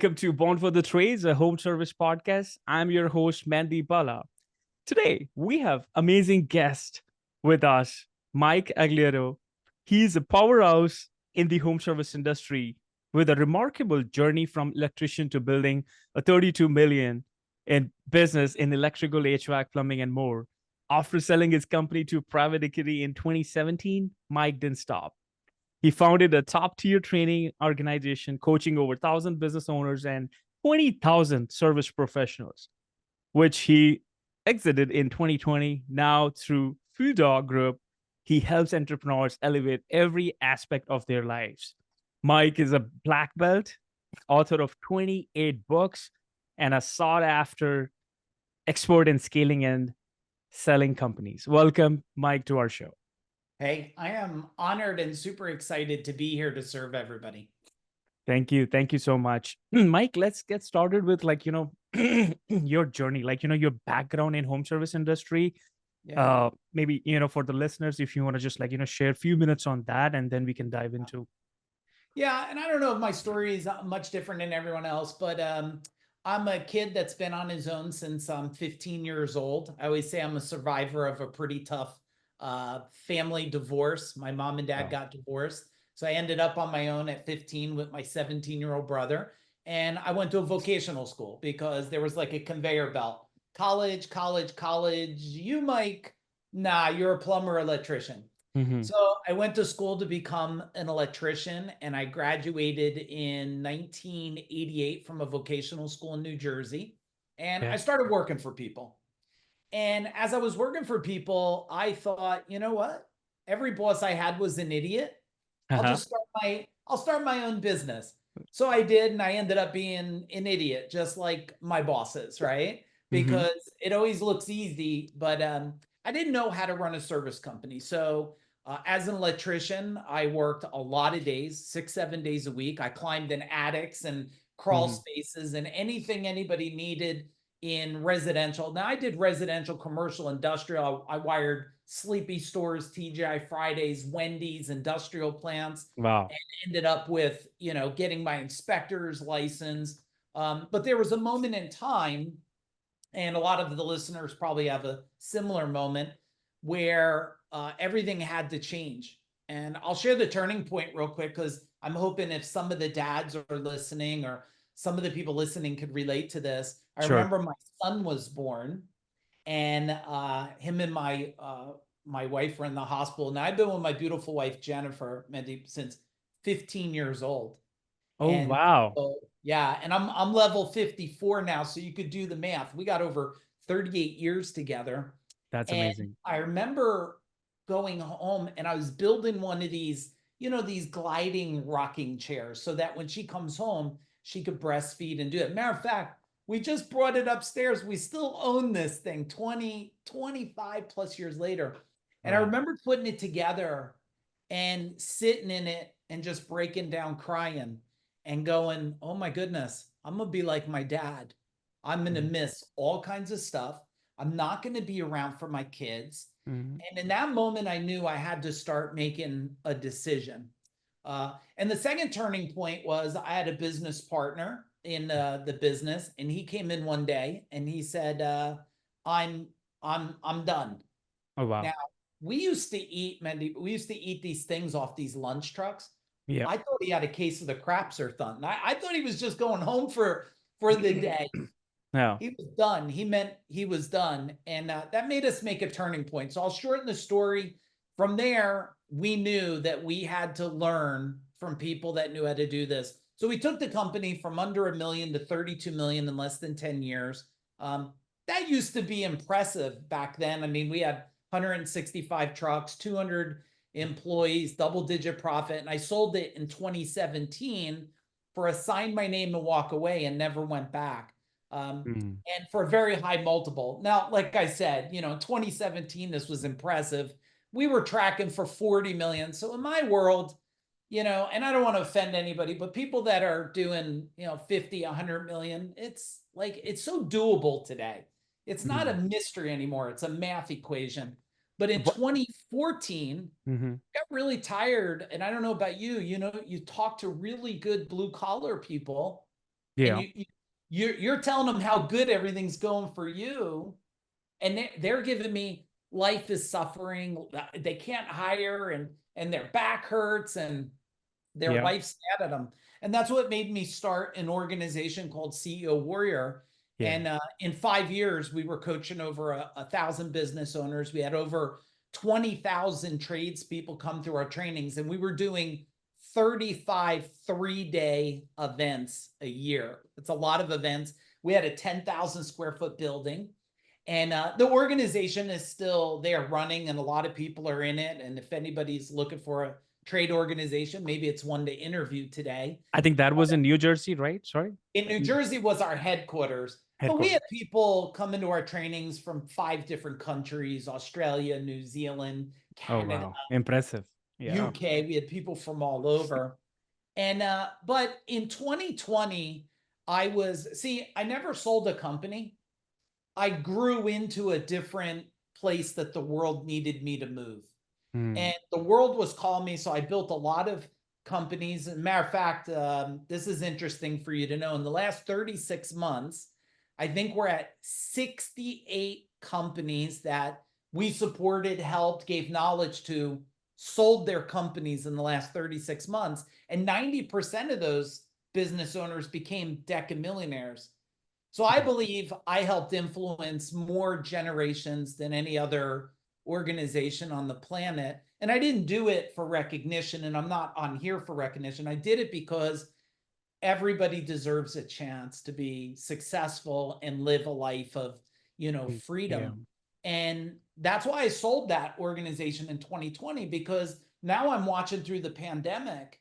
Welcome to Born for the Trades, a home service podcast. I'm your host, Mandeep. Today, we have amazing guest with us, Mike Agugliaro. He's a powerhouse in the home service industry with a remarkable journey from electrician to building a 32 million in business in electrical, HVAC, plumbing, and more. After selling his company to private equity in 2017, Mike didn't stop. He founded a top tier training organization, coaching over 1,000 business owners and 20,000 service professionals, which he exited in 2020. Now, through FuDog Group, he helps entrepreneurs elevate every aspect of their lives. Mike is a black belt, author of 28 books, and a sought after expert in scaling and selling companies. Welcome, Mike, to our show. Hey, I am honored and super excited to be here to serve everybody. Thank you. Thank you so much. Mike, let's get started with your journey, your background in home service industry. Yeah. Maybe, for the listeners, if you want to just share a few minutes on that, and then we can dive into. Yeah, and I don't know if my story is much different than everyone else, but I'm a kid that's been on his own since I'm 15 years old. I always say I'm a survivor of a pretty tough family divorce. My mom and dad Wow. got divorced. So I ended up on my own at 15 with my 17-year-old brother. And I went to a vocational school because there was like a conveyor belt. College, college, college. You, Mike, nah, you're a plumber, electrician. Mm-hmm. So I went to school to become an electrician, and I graduated in 1988 from a vocational school in New Jersey. And I Yeah. started working for people. And as I was working for people, I thought, you know what? Every boss I had was an idiot. Uh-huh. I'll start my own business. So I did, and I ended up being an idiot, just like my bosses, right? Mm-hmm. Because it always looks easy, but I didn't know how to run a service company. So as an electrician, I worked a lot of days, 6, 7 days a week. I climbed in attics and crawl Mm-hmm. spaces and anything anybody needed in residential. Now I did residential, commercial, industrial. I wired Sleepy Stores, TGI Fridays, Wendy's, industrial plants, Wow. and ended up with, getting my inspector's license. But there was a moment in time, and a lot of the listeners probably have a similar moment, where everything had to change. And I'll share the turning point real quick because I'm hoping if some of the dads are listening or some of the people listening could relate to this. I Sure. remember my son was born, and him and my wife were in the hospital. And I've been with my beautiful wife Jennifer Mandeep since 15 years old. Oh, And wow. so, yeah, and I'm level 54 now, so you could do the math. We got over 38 years together. That's And amazing. I remember going home, and I was building one of these, these gliding rocking chairs so that when she comes home, she could breastfeed and do it. Matter of fact, we just brought it upstairs. We still own this thing 25 plus years later. And I Wow. remember putting it together and sitting in it and just breaking down crying and going, oh my goodness, I'm going to be like my dad. I'm going to miss all kinds of stuff. I'm not going to be around for my kids. Mm-hmm. And in that moment, I knew I had to start making a decision. And the second turning point was I had a business partner in the business, and he came in one day and he said, "I'm I'm done." Oh, wow. Now, we used to eat, Mandy, we used to eat these things off these lunch trucks. Yeah. I thought he had a case of the craps or something. I thought he was just going home for the day. Yeah. He was done. He meant he was done. And that made us make a turning point. So I'll shorten the story. From there, we knew that we had to learn from people that knew how to do this. So we took the company from under 1 million to 32 million in less than 10 years. That used to be impressive back then. I mean, we had 165 trucks, 200 employees, double-digit profit. And I sold it in 2017 for a sign my name and walk away, and never went back. Mm-hmm. And for a very high multiple. Now, like I said, in 2017, this was impressive. We were tracking for 40 million. So in my world, and I don't want to offend anybody, but people that are doing, 50, 100 million, it's so doable today. It's not a mystery anymore. It's a math equation. But in 2014, Mm-hmm. I got really tired. And I don't know about you, you talk to really good blue collar people, and Yeah. you're telling them how good everything's going for you, and they're giving me life is suffering. They can't hire, and their back hurts, and their Yeah. wife's mad at them. And that's what made me start an organization called CEO Warrior. Yeah. And in 5 years, we were coaching over 1,000 business owners. We had over 20,000 tradespeople come through our trainings, and we were doing 35 3-day events a year. It's a lot of events. We had a 10,000 square foot building, and the organization is still there running, and a lot of people are in it. And if anybody's looking for a trade organization, maybe it's one to interview today. I think that was in New Jersey, right? Sorry. In New Jersey was our headquarters, but we Headquarters. had people come into our trainings from 5 different countries: Australia, New Zealand, Oh, Canada, wow. Impressive. Yeah. UK. We had people from all over. And but in 2020, I never sold a company. I grew into a different place that the world needed me to move. Hmm. And the world was calling me. So I built a lot of companies. As a matter of fact, this is interesting for you to know. In the last 36 months, I think we're at 68 companies that we supported, helped, gave knowledge to, sold their companies in the last 36 months. And 90% of those business owners became decamillionaires. So I believe I helped influence more generations than any other organization on the planet. And I didn't do it for recognition, and I'm not on here for recognition. I did it because everybody deserves a chance to be successful and live a life of, Yeah. freedom. And that's why I sold that organization in 2020, because now I'm watching through the pandemic,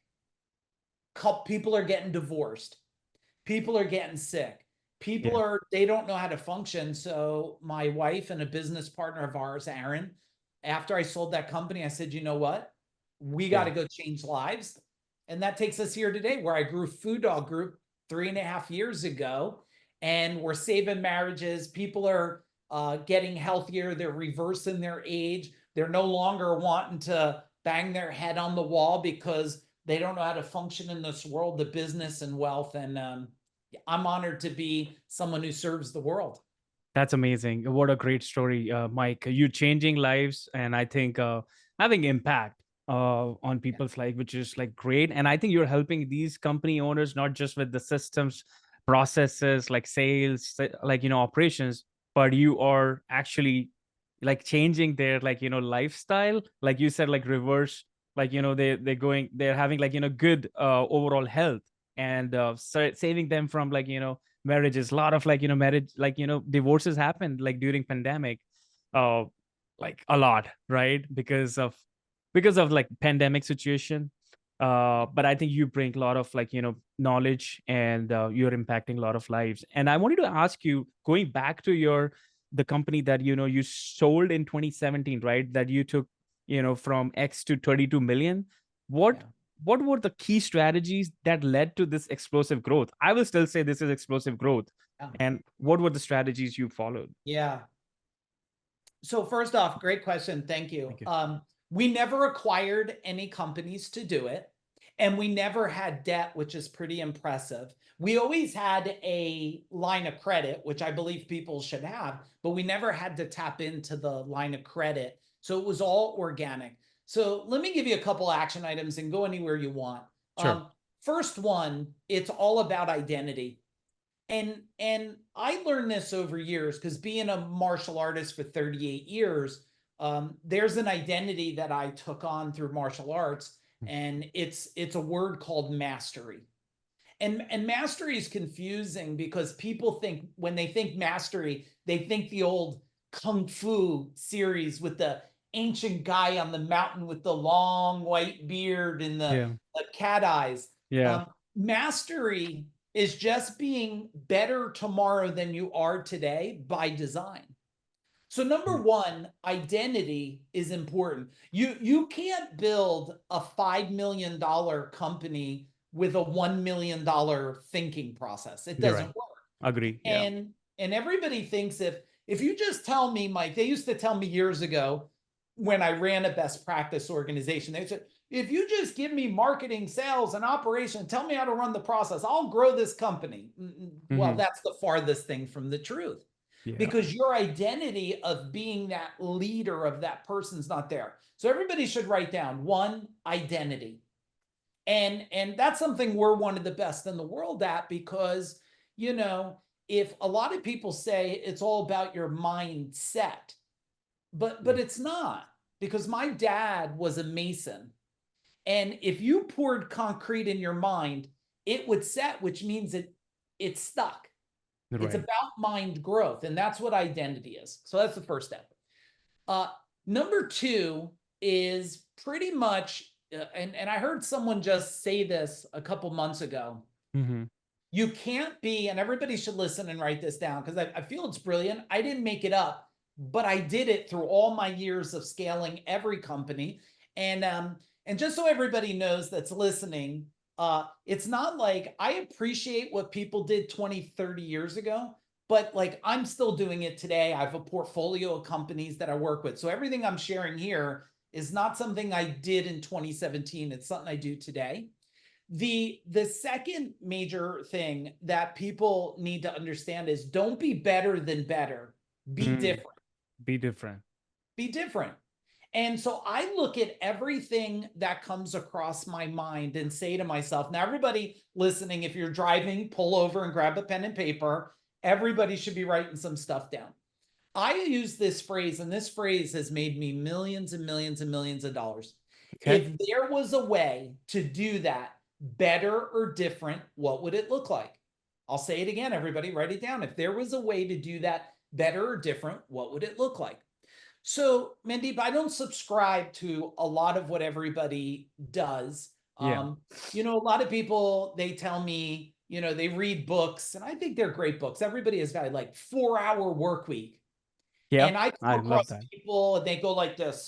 people are getting divorced, people are getting sick, Yeah. they don't know how to function. So my wife and a business partner of ours, Aaron, after I sold that company, I said, you know what, we got Yeah. to go change lives. And that takes us here today, where I grew FuDog Group 3.5 years ago, and we're saving marriages. People are getting healthier, they're reversing their age, they're no longer wanting to bang their head on the wall because they don't know how to function in this world of business and wealth. And I'm honored to be someone who serves the world. That's amazing. What a great story, Mike. You changing lives, and I think having impact on people's life, which is like great. And I think you're helping these company owners not just with the systems, processes like sales, like operations, but you are actually like changing their like lifestyle. Like you said, like reverse, like they're having like good overall health, and saving them from like marriages. A lot of like marriage, like divorces happened like during pandemic, uh like a lot, right? Because of like pandemic situation. But I think you bring a lot of like knowledge, and you're impacting a lot of lives. And I wanted to ask you, going back to the company that you sold in 2017, right? That you took from X to 32 million. what Yeah. what were the key strategies that led to this explosive growth? I will still say this is explosive growth. Yeah. And what were the strategies you followed? Yeah. So first off, great question. Thank you. Thank you. We never acquired any companies to do it, and we never had debt, which is pretty impressive. We always had a line of credit, which I believe people should have, but we never had to tap into the line of credit. So it was all organic. So let me give you a couple action items and go anywhere you want. Sure. First one, it's all about identity. And I learned this over years, because being a martial artist for 38 years, there's an identity that I took on through martial arts, and it's a word called mastery. And mastery is confusing, because people think, when they think mastery, they think the old kung fu series with the ancient guy on the mountain with the long white beard and Yeah. the cat eyes. Yeah. Mastery is just being better tomorrow than you are today by design. So number Mm. one, identity is important. You can't build a $5 million company with a $1 million thinking process. It You're doesn't right. work. Agree. Yeah. And everybody thinks, if you just tell me, Mike, they used to tell me years ago, when I ran a best practice organization, they said, if you just give me marketing, sales, and operation, tell me how to run the process, I'll grow this company. Well, that's the farthest thing from the truth. Yeah. Because your identity of being that leader of that person's not there. So everybody should write down one, identity. And that's something we're one of the best in the world at, because, you know, if a lot of people say it's all about your mindset, but it's not, because my dad was a mason. And if you poured concrete in your mind, it would set, which means it's stuck. Right. It's about mind growth, and that's what identity is. So that's the first step. Number two is pretty much, and I heard someone just say this a couple months ago. You can't be, and everybody should listen and write this down, because I feel it's brilliant. I didn't make it up, but I did it through all my years of scaling every company. And just so everybody knows that's listening, it's not like I appreciate what people did 20, 30 years ago, but like I'm still doing it today. I have a portfolio of companies that I work with. So everything I'm sharing here is not something I did in 2017. It's something I do today. The second major thing that people need to understand is don't be better than better. Be different. Be different. Be different. And so I look at everything that comes across my mind and say to myself, now everybody listening, if you're driving, pull over and grab a pen and paper. Everybody should be writing some stuff down. I use this phrase, and this phrase has made me millions and millions and millions of dollars. Okay. If there was a way to do that better or different, what would it look like? I'll say it again, everybody, write it down. If there was a way to do that better or different, what would it look like? So, Mandeep, I don't subscribe to a lot of what everybody does. Yeah. You know, a lot of people, they tell me, you know, they read books, and I think they're great books. Everybody has got like 4-hour work week. Yeah. And I come across people and they go like this,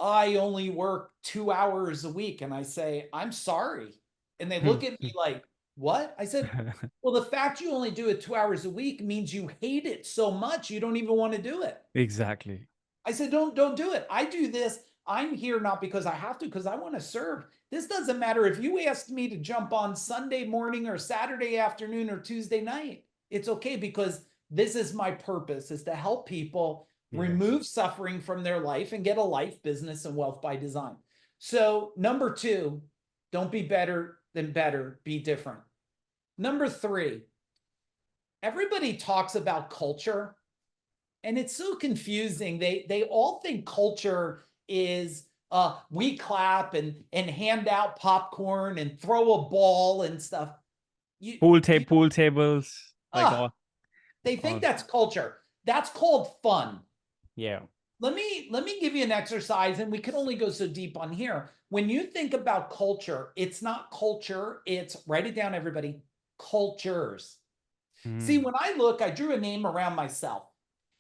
I only work 2 hours a week. And I say, I'm sorry. And they look at me like, what? I said, well, the fact you only do it 2 hours a week means you hate it so much you don't even want to do it. Exactly. I said, don't do it. I do this. I'm here not because I have to, because I want to serve. This doesn't matter if you asked me to jump on Sunday morning or Saturday afternoon or Tuesday night. It's okay, because this is my purpose, is to help people remove suffering from their life and get a life, business, and wealth by design. So number two, don't be better than better, be different. Number three, everybody talks about culture. And it's so confusing. They all think culture is we clap and hand out popcorn and throw a ball and stuff. Pool tables. They think that's culture. That's called fun. Yeah. Let me give you an exercise, and we can only go so deep on here. When you think about culture, it's not culture. It's, write it down, everybody, cultures. See, when I drew a name around myself.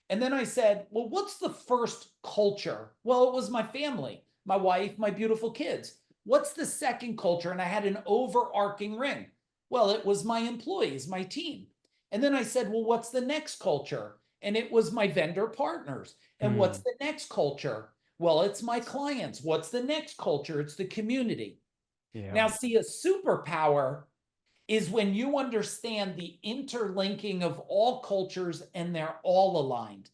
And then I said, well, what's the first culture? Well, it was my family, my wife, my beautiful kids. What's the second culture? And I had an overarching ring. Well, it was my employees, my team. And then I said, well, what's the next culture? And it was my vendor partners. And what's the next culture? Well, it's my clients. What's the next culture? It's the community. Yeah. Now, see, a superpower is when you understand the interlinking of all cultures and they're all aligned.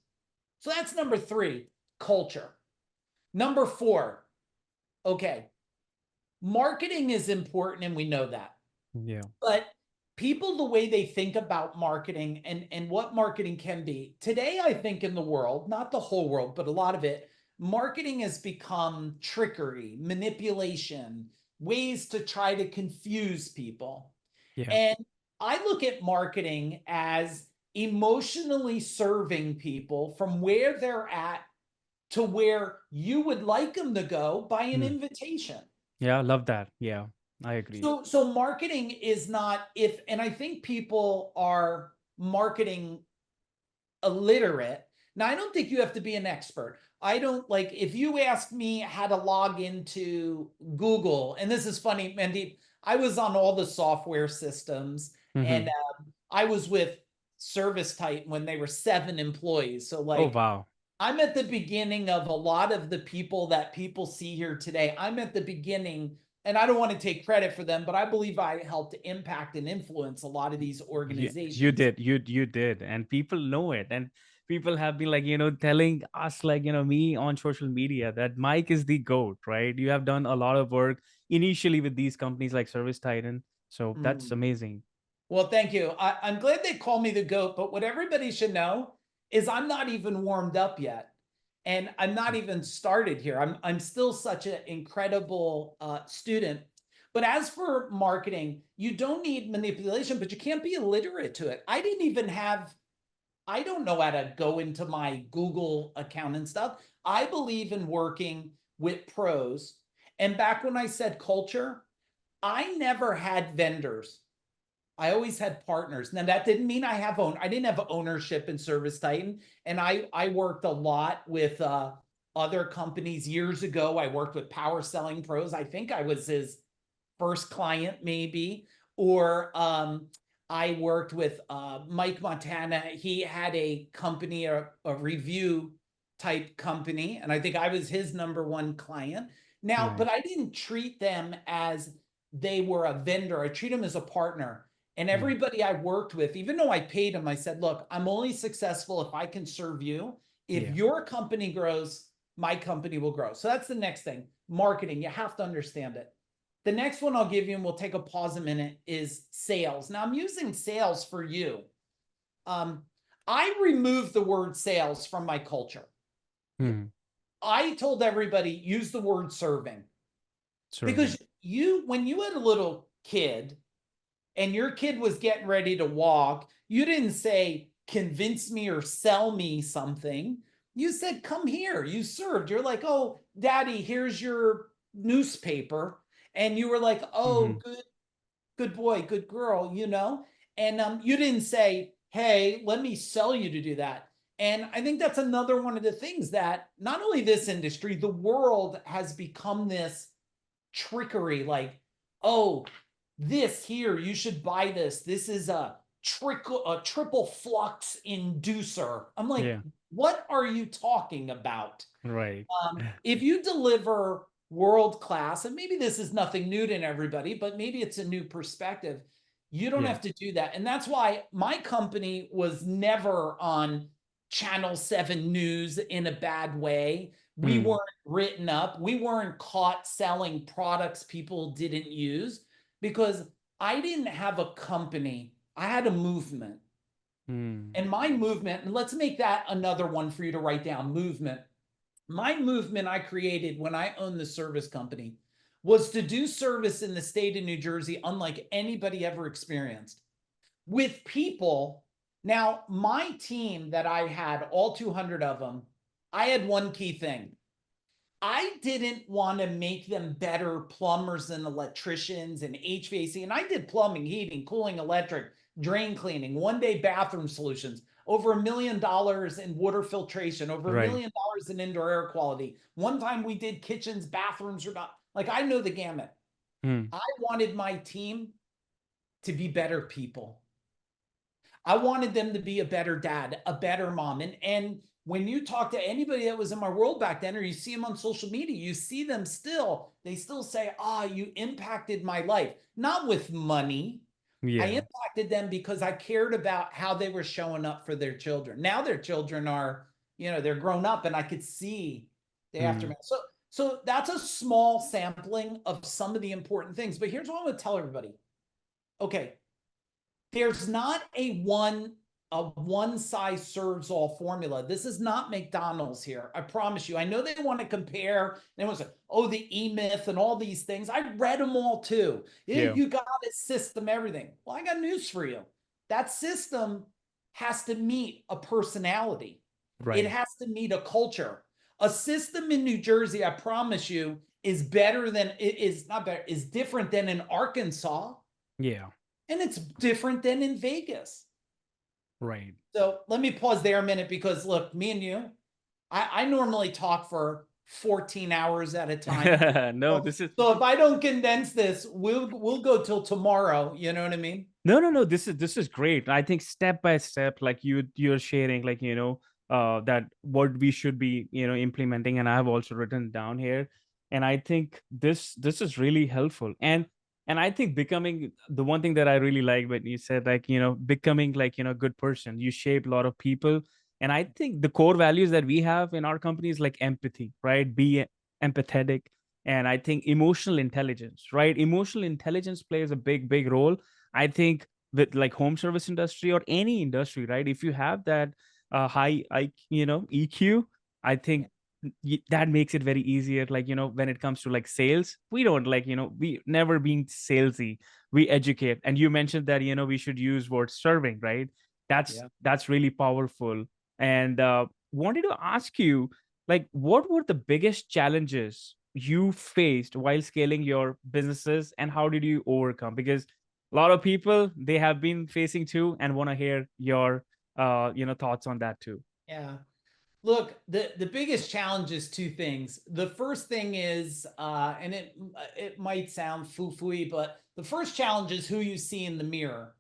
So that's number three, culture. Number four, okay, marketing is important, and we know that. Yeah. But people, the way they think about marketing and what marketing can be, today, I think in the world, not the whole world, but a lot of it, marketing has become trickery, manipulation, ways to try to confuse people. Yeah. And I look at marketing as emotionally serving people from where they're at to where you would like them to go by an invitation. Yeah, I love that. Yeah, I agree. So marketing is not and I think people are marketing illiterate. Now, I don't think you have to be an expert. I don't, like, if you ask me how to log into Google, and this is funny, Mandeep, I was on all the software systems, and I was with Service Titan when they were 7 employees. So like, oh, wow. I'm at the beginning of a lot of the people that people see here today. I'm at the beginning, and I don't want to take credit for them, but I believe I helped impact and influence a lot of these You organizations. did, you did, and people know it, and people have been like, telling us, like, me on social media that Mike is the GOAT, right? You have done a lot of work initially with these companies like Service Titan, so that's Mm. amazing. Well, thank you. I'm glad they call me the GOAT, but what everybody should know is I'm not even warmed up yet. And I'm not even started here. I'm still such an incredible student. But as for marketing, you don't need manipulation, but you can't be illiterate to it. I don't know how to go into my Google account and stuff. I believe in working with pros. And back when I said culture, I never had vendors. I always had partners. Now that didn't mean I didn't have ownership in Service Titan. And I worked a lot with other companies years ago. I worked with Power Selling Pros. I think I was his first client, maybe. Or I worked with Mike Montana. He had a company, a review type company, and I think I was his number one client. Now, but Nice. I didn't treat them as they were a vendor. I treat them as a partner. And Yeah. everybody I worked with, even though I paid them, I said, look, I'm only successful if I can serve you. If Yeah. your company grows, my company will grow. So that's the next thing. Marketing, you have to understand it. The next one I'll give you, and we'll take a pause a minute, is sales. Now I'm using sales for you. I removed the word sales from my culture. Hmm. I told everybody use the word serving, Serving. because when you had a little kid and your kid was getting ready to walk, you didn't say, convince me or sell me something. You said, come here. You served. You're like, oh, daddy, here's your newspaper. And you were like, oh, Hmm. good boy, good girl, And you didn't say, hey, let me sell you to do that. And I think that's another one of the things that not only this industry, the world has become this trickery, like, oh, this here, you should buy this. This is a triple flux inducer. I'm like, Yeah. what are you talking about? Right. If you deliver world class, and maybe this is nothing new to everybody, but maybe it's a new perspective, you don't Yeah. have to do that. And that's why my company was never on Channel 7 News in a bad way. We Hmm. weren't written up. We weren't caught selling products people didn't use, because I didn't have a company. I had a movement. Hmm. And my movement, and let's make that another one for you to write down, movement. My movement I created when I owned the service company was to do service in the state of New Jersey unlike anybody ever experienced, with people. Now, my team that I had, all 200 of them, I had one key thing. I didn't want to make them better plumbers and electricians and HVAC. And I did plumbing, heating, cooling, electric, drain cleaning, one-day bathroom solutions, over $1 million in water filtration, over $1 Right. million in indoor air quality. One time we did kitchens, bathrooms, or not. Like, I know the gamut. Hmm. I wanted my team to be better people. I wanted them to be a better dad, a better mom. And when you talk to anybody that was in my world back then, or you see them on social media, you see them still, they still say, ah, you impacted my life. Not with money. I Yeah. impacted them because I cared about how they were showing up for their children. Now their children are, they're grown up, and I could see the Hmm. aftermath. So that's a small sampling of some of the important things. But here's what I'm going to tell everybody. Okay, there's not a one size serves all formula. This is not McDonald's here. I promise you. I know they want to compare. They want to say, oh, the E-Myth and all these things. I read them all too. Yeah. You got a system, everything. Well, I got news for you. That system has to meet a personality. It Right. has to meet a culture. A system in New Jersey, I promise you, is better than it is not better, is different than in Arkansas, Yeah. and it's different than in Vegas. Right. So let me pause there a minute, because look, me and you, I normally talk for 14 hours at a time. No, So, this is so if I don't condense this, we'll go till tomorrow. You know what I mean? no, no, no. This is great. I think step by step, like you're sharing, like that what we should be, implementing, and I have also written down here. And I think this is really helpful. And I think becoming, the one thing that I really like when you said, like, becoming, like, a good person, you shape a lot of people. And I think the core values that we have in our company is like empathy, right? Be empathetic. And I think emotional intelligence, right? Emotional intelligence plays a big role. I think with like home service industry or any industry, right? If you have that high EQ, I Yeah. think that makes it very easier. Like, when it comes to like sales, we don't like, we never being salesy, we educate. And you mentioned that, we should use word serving, right? that's Yeah. that's really powerful. And wanted to ask you, like, what were the biggest challenges you faced while scaling your businesses, and how did you overcome? Because a lot of people, they have been facing too, and want to hear your thoughts on that too. Yeah. Look, the biggest challenge is two things. The first thing is, and it might sound foo-fooey, but the first challenge is who you see in the mirror.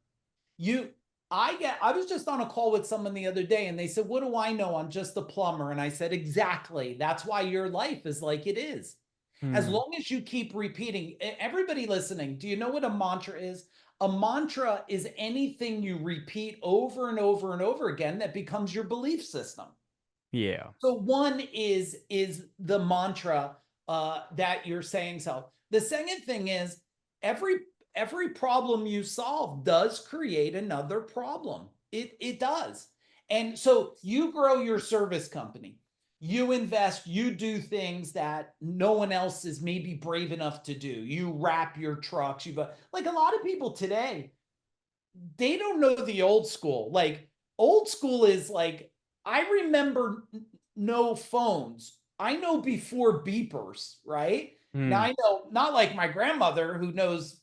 You, I was just on a call with someone the other day, and they said, "What do I know? I'm just a plumber." And I said, "Exactly. That's why your life is like it is. As Hmm. long as you keep repeating." Everybody listening, do you know what a mantra is? A mantra is anything you repeat over and over and over again that becomes your belief system. Yeah. So one is the mantra that you're saying. So the second thing is every every problem you solve does create another problem. It does. And so you grow your service company, you invest, you do things that no one else is maybe brave enough to do. You wrap your trucks. You've like a lot of people today, they don't know the old school. Like old school is like, I remember no phones. I know before beepers, right? Now Hmm. I know not like my grandmother who knows,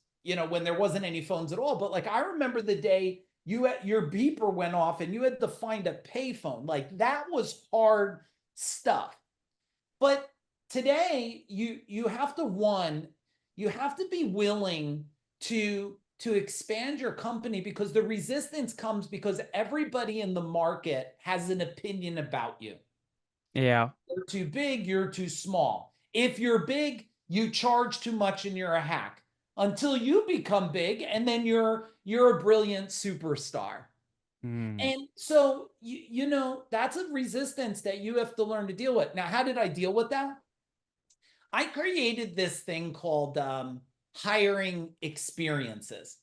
when there wasn't any phones at all, but like I remember the day your beeper went off and you had to find a payphone. Like that was hard stuff. But today you have to you have to be willing to expand your company, because the resistance comes because everybody in the market has an opinion about you. Yeah. You're too big, you're too small. If you're big, you charge too much and you're a hack, until you become big and then you're a brilliant superstar. Hmm. And so that's a resistance that you have to learn to deal with. Now, how did I deal with that? I created this thing called hiring experiences,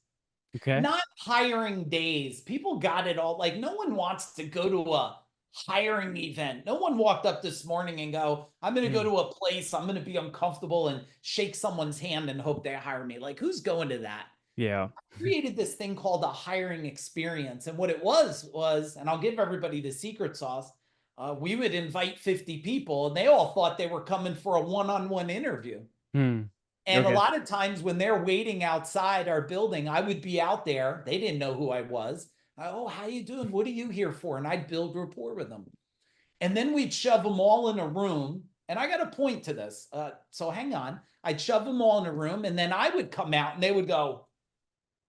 Okay. not hiring days. People got it all. Like, no one wants to go to a hiring event. No one walked up this morning and go, "I'm going to go Hmm. to a place, I'm going to be uncomfortable and shake someone's hand and hope they hire me." Like, who's going to that? Yeah. Created this thing called a hiring experience. And what it was, and I'll give everybody the secret sauce, we would invite 50 people and they all thought they were coming for a one-on-one interview. Hmm. And a Okay. lot of times when they're waiting outside our building, I would be out there. They didn't know who I was. "Oh, how you doing? What are you here for?" And I'd build rapport with them. And then we'd shove them all in a room. And I got a point to this. So hang on. I'd shove them all in a room, and then I would come out and they would go,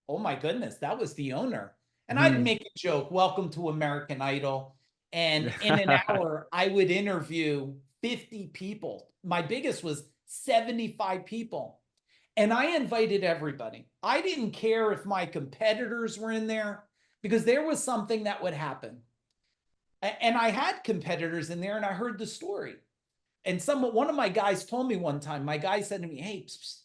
"Oh my goodness, that was the owner." And I'd Hmm. make a joke, "Welcome to American Idol." And in an hour, I would interview 50 people. My biggest was 75 people. And I invited everybody. I didn't care if my competitors were in there, because there was something that would happen. And I had competitors in there and I heard the story. And one of my guys told me one time, my guy said to me, "Hey, psst, psst,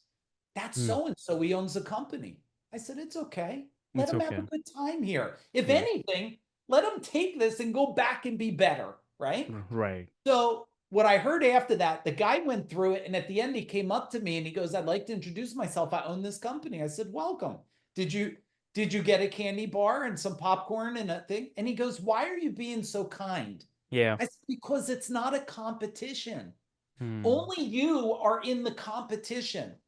that's Hmm. so and so. He owns a company." I said, "It's okay. Let It's him have a okay. good time here. If Yeah. anything, let him take this and go back and be better." Right. Right. So what I heard after that, the guy went through it, and at the end, he came up to me and he goes, "I'd like to introduce myself. I own this company." I said, "Welcome. Did you did you get a candy bar and some popcorn and a thing?" And he goes, "Why are you being so kind?" Yeah. I said, "Because it's not a competition. Hmm. Only you are in the competition.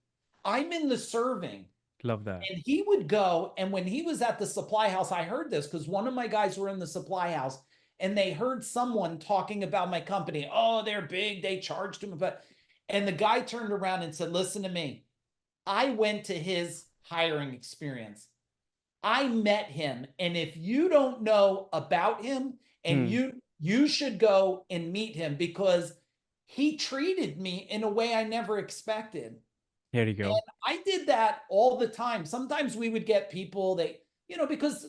I'm in the serving." Love that. And he would go, and when he was at the supply house, I heard this because one of my guys were in the supply house, and they heard someone talking about my company. "Oh, they're big, they charged him." And the guy turned around and said, "Listen to me. I went to his hiring experience. I met him, and if you don't know about him and Hmm. You should go and meet him because he treated me in a way I never expected. There you go. And I did that all the time. Sometimes we would get people that, because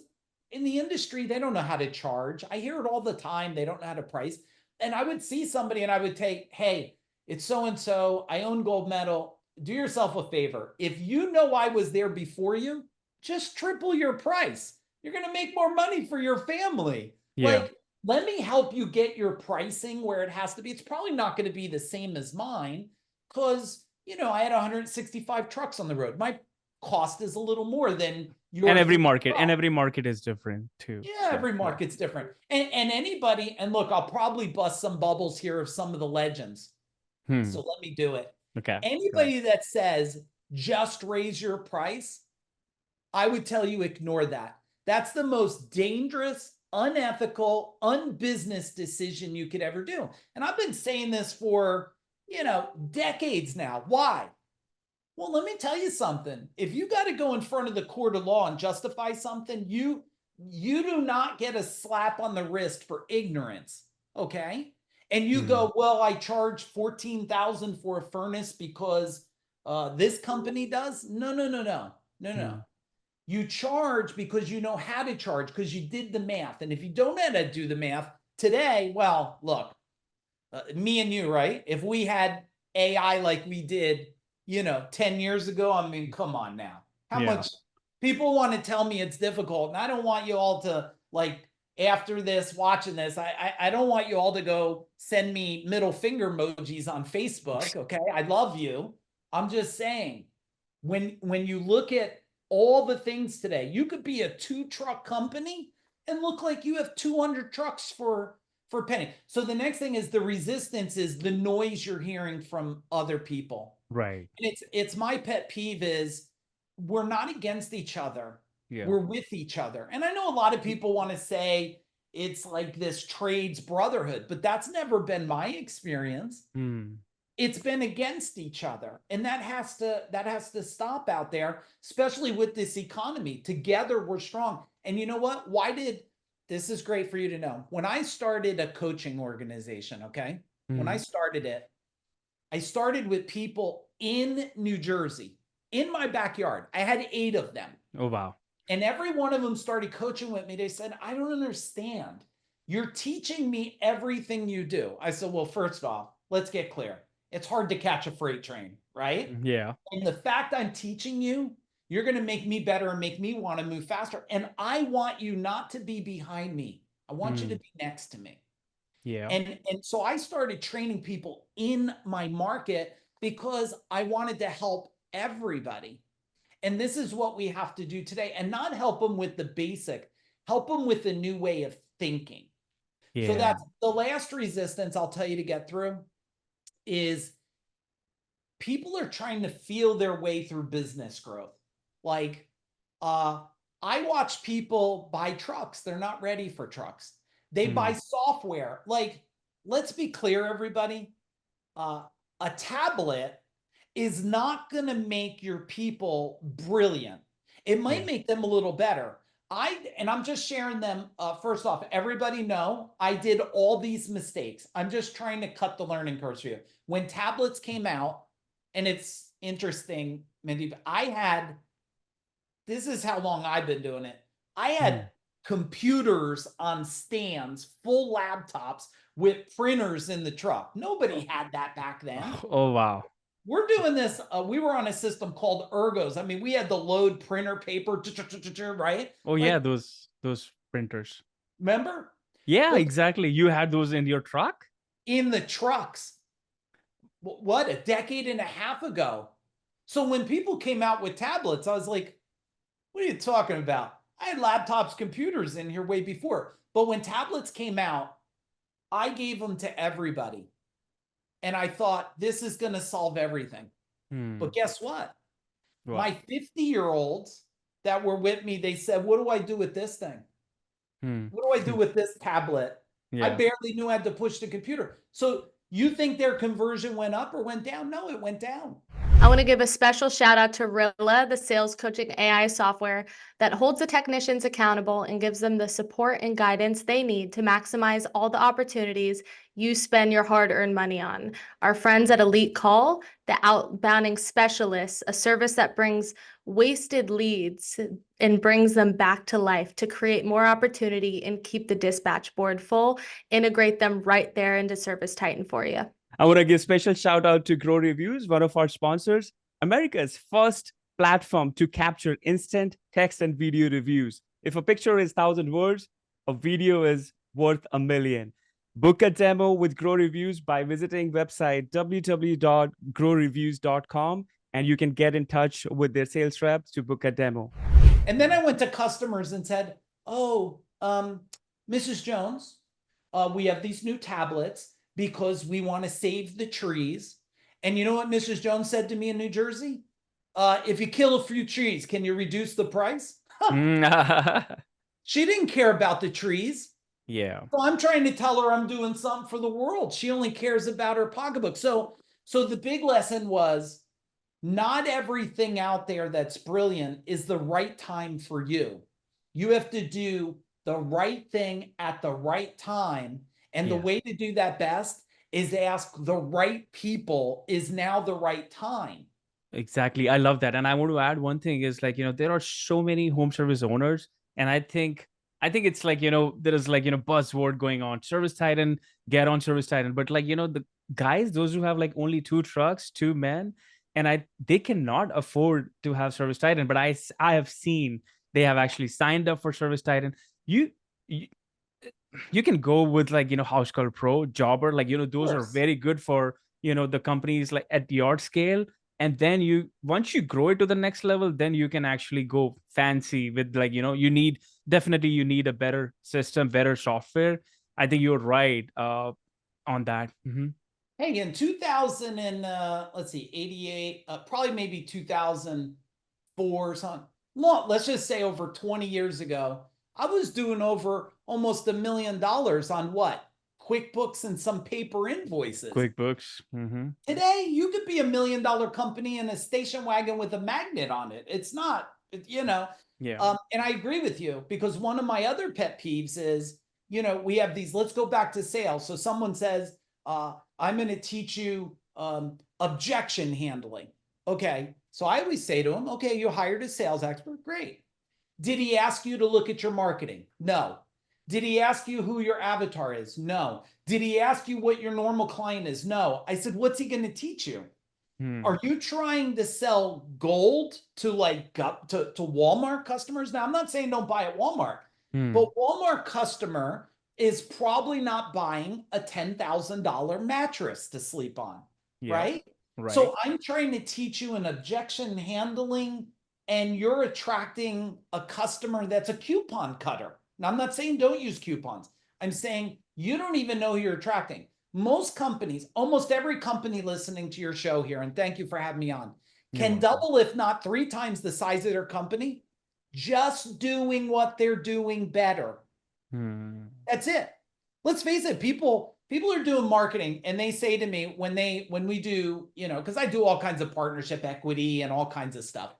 in the industry, they don't know how to charge. I hear it all the time. They don't know how to price. And I would see somebody and I would take, hey, it's so-and-so. I own gold medal. Do yourself a favor. If you know I was there before you, just triple your price. You're going to make more money for your family. Yeah. Like, let me help you get your pricing where it has to be. It's probably not going to be the same as mine because, I had 165 trucks on the road. My cost is a little more than yours. And every market is different too. Yeah, every market's different. And anybody, and look, I'll probably bust some bubbles here of some of the legends. So let me do it. Okay. Anybody that says just raise your price, I would tell you ignore that. That's the most dangerous, unethical, unbusiness decision you could ever do. And I've been saying this for, decades now. Why? Well, let me tell you something. If you got to go in front of the court of law and justify something, you do not get a slap on the wrist for ignorance. Okay. And you go, well, I charge $14,000 for a furnace because this company does. No. You charge because you know how to charge because you did the math. And if you don't know how to do the math today, well, look, me and you, right? If we had AI like we did, 10 years ago, I mean, come on now. How much people want to tell me it's difficult. And I don't want you all to after this, watching this, I don't want you all to go send me middle finger emojis on Facebook. Okay. I love you. I'm just saying when you look at all the things today, you could be a 2-truck company and look like you have 200 trucks for a penny. So the next thing is the resistance is the noise you're hearing from other people. Right. And it's my pet peeve is we're not against each other. Yeah. We're with each other. And I know a lot of people want to say it's like this trades brotherhood, but that's never been my experience. It's been against each other. And that has to stop out there, especially with this economy. Together we're strong. And you know what? This is great for you to know. When I started a coaching organization, okay? When I started it, I started with people in New Jersey, in my backyard. I had 8 of them. Oh, wow. And every one of them started coaching with me. They said, I don't understand. You're teaching me everything you do. I said, well, first off, let's get clear. It's hard to catch a freight train, right? Yeah. And the fact I'm teaching you, you're going to make me better and make me want to move faster. And I want you not to be behind me. I want you to be next to me. Yeah. And so I started training people in my market because I wanted to help everybody. And this is what we have to do today, and not help them with the basic, help them with the new way of thinking. Yeah. So that's the last resistance I'll tell you to get through is people are trying to feel their way through business growth. Like, I watch people buy trucks. They're not ready for trucks. They buy software. Like, let's be clear, everybody. A tablet is not going to make your people brilliant. It might make them a little better. I'm just sharing them. First off, everybody know I did all these mistakes. I'm just trying to cut the learning curve for you. When tablets came out, and it's interesting, Mandeep, this is how long I've been doing it. I had computers on stands, full laptops with printers in the truck. Nobody had that back then. Oh, wow. We're doing this. We were on a system called Ergos. I mean, we had the load printer paper, right? Oh, yeah, those printers. Remember? Yeah, well, exactly. You had those in your truck? In the trucks. What, a decade and a half ago. So when people came out with tablets, I was like, what are you talking about? I had laptops, computers in here way before. But when tablets came out, I gave them to everybody. And I thought, this is going to solve everything. But guess what? My 50-year-olds that were with me, they said, what do I do with this thing? What do I do with this tablet? I barely knew how to push the computer. So you think their conversion went up or went down? No, it went down. I want to give a special shout out to Rilla, the sales coaching AI software that holds the technicians accountable and gives them the support and guidance they need to maximize all the opportunities you spend your hard-earned money on. Our friends at Elite Call, the outbounding specialists, a service that brings wasted leads and brings them back to life to create more opportunity and keep the dispatch board full, integrate them right there into Service Titan for you. I want to give special shout out to Grow Reviews, one of our sponsors, America's first platform to capture instant text and video reviews. If a picture is 1,000 words, a video is worth 1,000,000. Book a demo with Grow Reviews by visiting website www.growreviews.com, and you can get in touch with their sales reps to book a demo. And then I went to customers and said, oh, Mrs. Jones, we have these new tablets because we want to save the trees. And you know what Mrs. Jones said to me in New Jersey? If you kill a few trees, can you reduce the price? She didn't care about the trees. Yeah. So I'm trying to tell her I'm doing something for the world. She only cares about her pocketbook. So the big lesson was not everything out there that's brilliant is the right time for you. You have to do the right thing at the right time. And the way to do that best is ask the right people, is now the right time? Exactly. I love that. And I want to add one thing is like, there are so many home service owners. And I think it's like, there is like, buzzword going on, Service Titan, get on Service Titan. But like, the guys, those who have like only 2 trucks, 2 men, and they cannot afford to have Service Titan. But I have seen they have actually signed up for Service Titan. You can go with like, House Call Pro, Jobber, like, those are very good for, the companies like at your scale. And then once you grow it to the next level, then you can actually go fancy with like, you need a better system, better software. I think you're right on that. Mm-hmm. Hey, in 2000 and let's see, 88, probably maybe 2004 or something. Let's just say over 20 years ago, I was doing over almost $1 million on what? QuickBooks and some paper invoices. QuickBooks. Mm-hmm. Today, you could be $1 million company in a station wagon with a magnet on it. It's not, Yeah. And I agree with you, because one of my other pet peeves is, we have these, let's go back to sales. So someone says, I'm going to teach you objection handling. Okay. So I always say to them, okay, you hired a sales expert. Great. Did he ask you to look at your marketing? No. Did he ask you who your avatar is? No. Did he ask you what your normal client is? No. I said, what's he going to teach you? Are you trying to sell gold to like to Walmart customers? Now, I'm not saying don't buy at Walmart, but Walmart customer is probably not buying a $10,000 mattress to sleep on, right? So I'm trying to teach you an objection handling, and you're attracting a customer that's a coupon cutter. Now, I'm not saying don't use coupons. I'm saying you don't even know who you're attracting. Most companies, almost every company listening to your show here, and thank you for having me on, can double, if not 3 times the size of their company, just doing what they're doing better. That's it. Let's face it, people are doing marketing, and they say to me when we do, because I do all kinds of partnership equity and all kinds of stuff.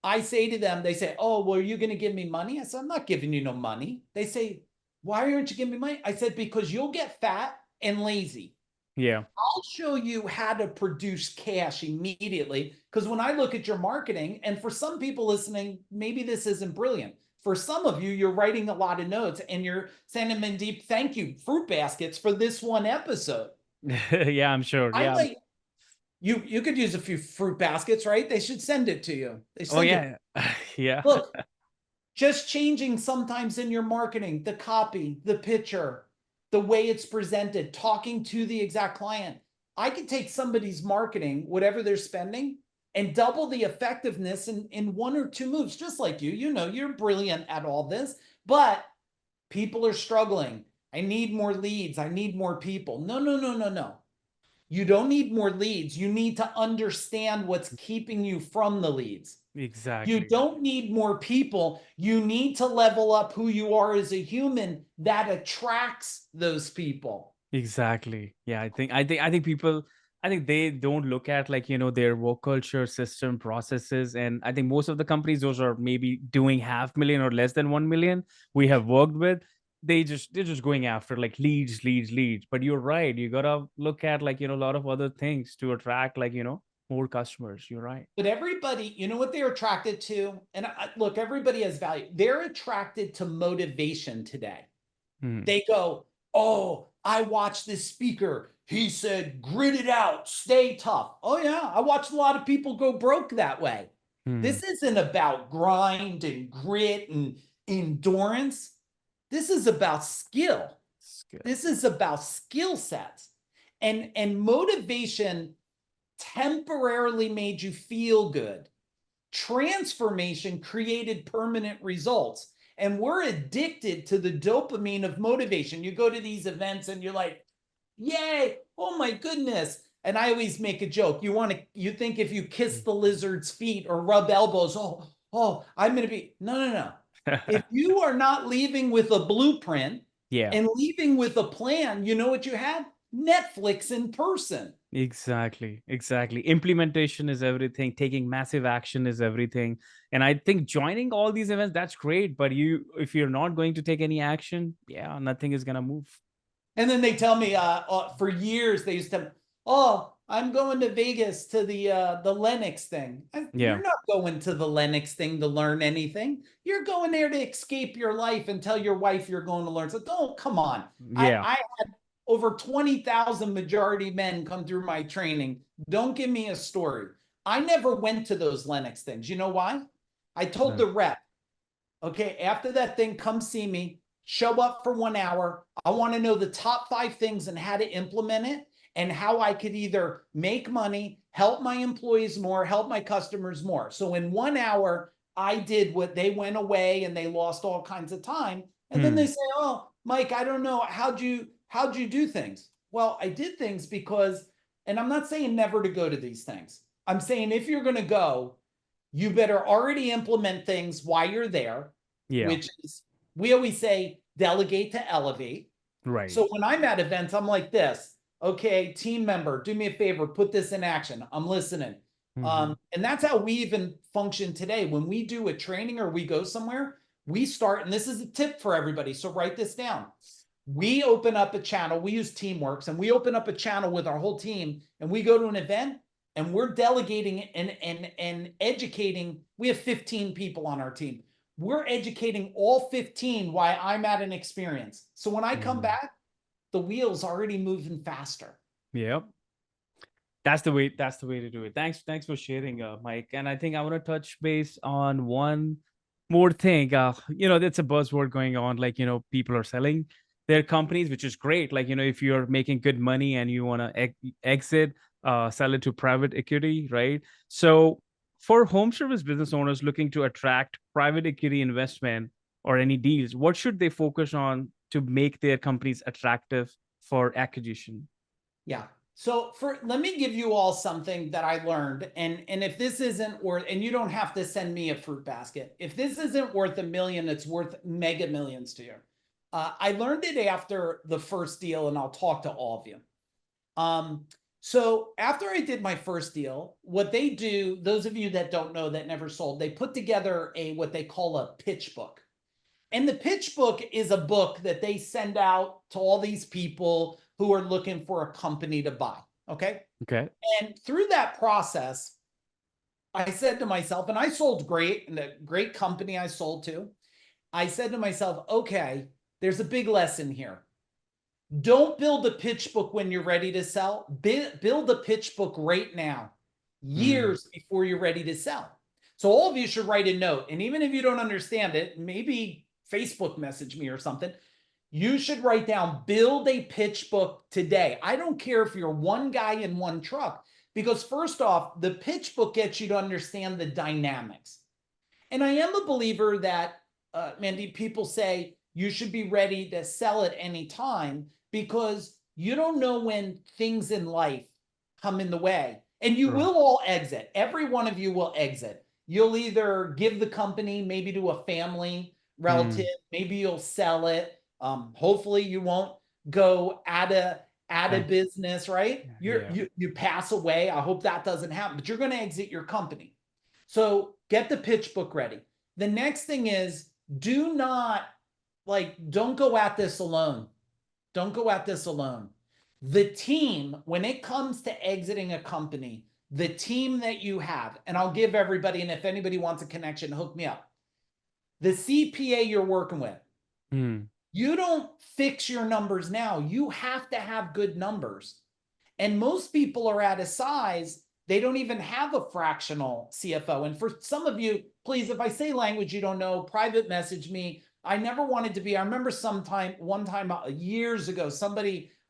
I say to them, they say, oh, well, are you going to give me money? I said, I'm not giving you no money. They say, why aren't you giving me money? I said, because you'll get fat and lazy. Yeah. I'll show you how to produce cash immediately. Because when I look at your marketing, and for some people listening, maybe this isn't brilliant. For some of you, you're writing a lot of notes and you're sending Mandeep, thank you, fruit baskets for this one episode. Yeah, I'm sure. Yeah. You could use a few fruit baskets, right? They should send it to you. Yeah. Yeah. Look, just changing sometimes in your marketing, the copy, the picture, the way it's presented, talking to the exact client. I could take somebody's marketing, whatever they're spending, and double the effectiveness in 1 or 2 moves, just like you. You're brilliant at all this, but people are struggling. I need more leads. I need more people. No. You don't need more leads. You need to understand what's keeping you from the leads. Exactly. You don't need more people. You need to level up who you are as a human that attracts those people. Exactly. Yeah, I think people I think they don't look at like, their work culture, system, processes. And I think most of the companies, those are maybe doing 500,000 or less than 1 million we have worked with. They're just going after like leads, leads, leads. But you're right. You gotta look at like, a lot of other things to attract like, more customers. You're right. But everybody, you know what they're attracted to? And look, everybody has value. They're attracted to motivation today. Hmm. They go, oh, I watched this speaker. He said, grit it out, stay tough. Oh, yeah, I watched a lot of people go broke that way. Hmm. This isn't about grind and grit and endurance. This is about skill. This is about skill sets. And motivation temporarily made you feel good. Transformation created permanent results. And we're addicted to the dopamine of motivation. You go to these events and you're like, yay, oh my goodness. And I always make a joke. You think if you kiss the lizard's feet or rub elbows, I'm going to be, no. If you are not leaving with a blueprint and leaving with a plan, you know what you had? Netflix in person. Exactly. Implementation is everything. Taking massive action is everything. And I think joining all these events, that's great. But if you're not going to take any action, nothing is gonna move. And then they tell me, for years they used to, oh, I'm going to Vegas to the Lennox thing. You're not going to the Lennox thing to learn anything. You're going there to escape your life and tell your wife you're going to learn. So don't, come on. I had over 20,000 majority men come through my training. Don't give me a story. I never went to those Lennox things. You know why? I told the rep, okay, after that thing, come see me, show up for 1 hour. I want to know the top 5 things and how to implement it and how I could either make money, help my employees more, help my customers more. So in 1 hour, I did what they went away and they lost all kinds of time. And then they say, oh, Mike, I don't know. How'd you do things? Well, I did things because, and I'm not saying never to go to these things. I'm saying if you're going to go, you better already implement things while you're there, which is, we always say, delegate to elevate. Right. So when I'm at events, I'm like this. Okay, team member, do me a favor, put this in action. I'm listening. And that's how we even function today. When we do a training or we go somewhere, we start, and this is a tip for everybody, so write this down. We open up a channel, we use Teamworks, and we open up a channel with our whole team, and we go to an event, and we're delegating and educating. We have 15 people on our team. We're educating all 15 while I'm at an experience. So when I come back, the wheel's already moving faster. Yep. That's the way to do it. Thanks for sharing, Mike. And I think I want to touch base on one more thing. It's a buzzword going on, like, people are selling their companies, which is great. Like, if you're making good money and you want to exit, sell it to private equity, right? So for home service business owners looking to attract private equity investment or any deals, what should they focus on to make their companies attractive for acquisition? Yeah. So let me give you all something that I learned. And if this isn't worth, and you don't have to send me a fruit basket. If this isn't worth $1 million, it's worth mega millions to you. I learned it after the first deal, and I'll talk to all of you. So after I did my first deal, what they do, those of you that don't know, that never sold, they put together what they call a pitch book. And the pitch book is a book that they send out to all these people who are looking for a company to buy. Okay. And through that process, I said to myself, and I sold great, and a great company I sold to, I said to myself, okay, there's a big lesson here. Don't build a pitch book when you're ready to sell. Build a pitch book right now, years before you're ready to sell. So all of you should write a note. And even if you don't understand it, maybe Facebook message me or something. You should write down, build a pitch book today. I don't care if you're one guy in one truck, because first off, the pitch book gets you to understand the dynamics. And I am a believer that, Mandeep, people say you should be ready to sell at any time, because you don't know when things in life come in the way. And you will all exit. Every one of you will exit. You'll either give the company maybe to a family relative, maybe you'll sell it. Hopefully you won't go out of out of business, right? Yeah. You pass away. I hope that doesn't happen, but you're going to exit your company. So get the pitch book ready. The next thing is, do not don't go at this alone. Don't go at this alone. The team, when it comes to exiting a company, the team that you have, and I'll give everybody, and if anybody wants a connection, hook me up. The CPA you're working with, you don't fix your numbers now. You have to have good numbers. And most people are at a size, they don't even have a fractional CFO. And for some of you, please, if I say language you don't know, private message me. I never wanted to be. I remember one time years ago,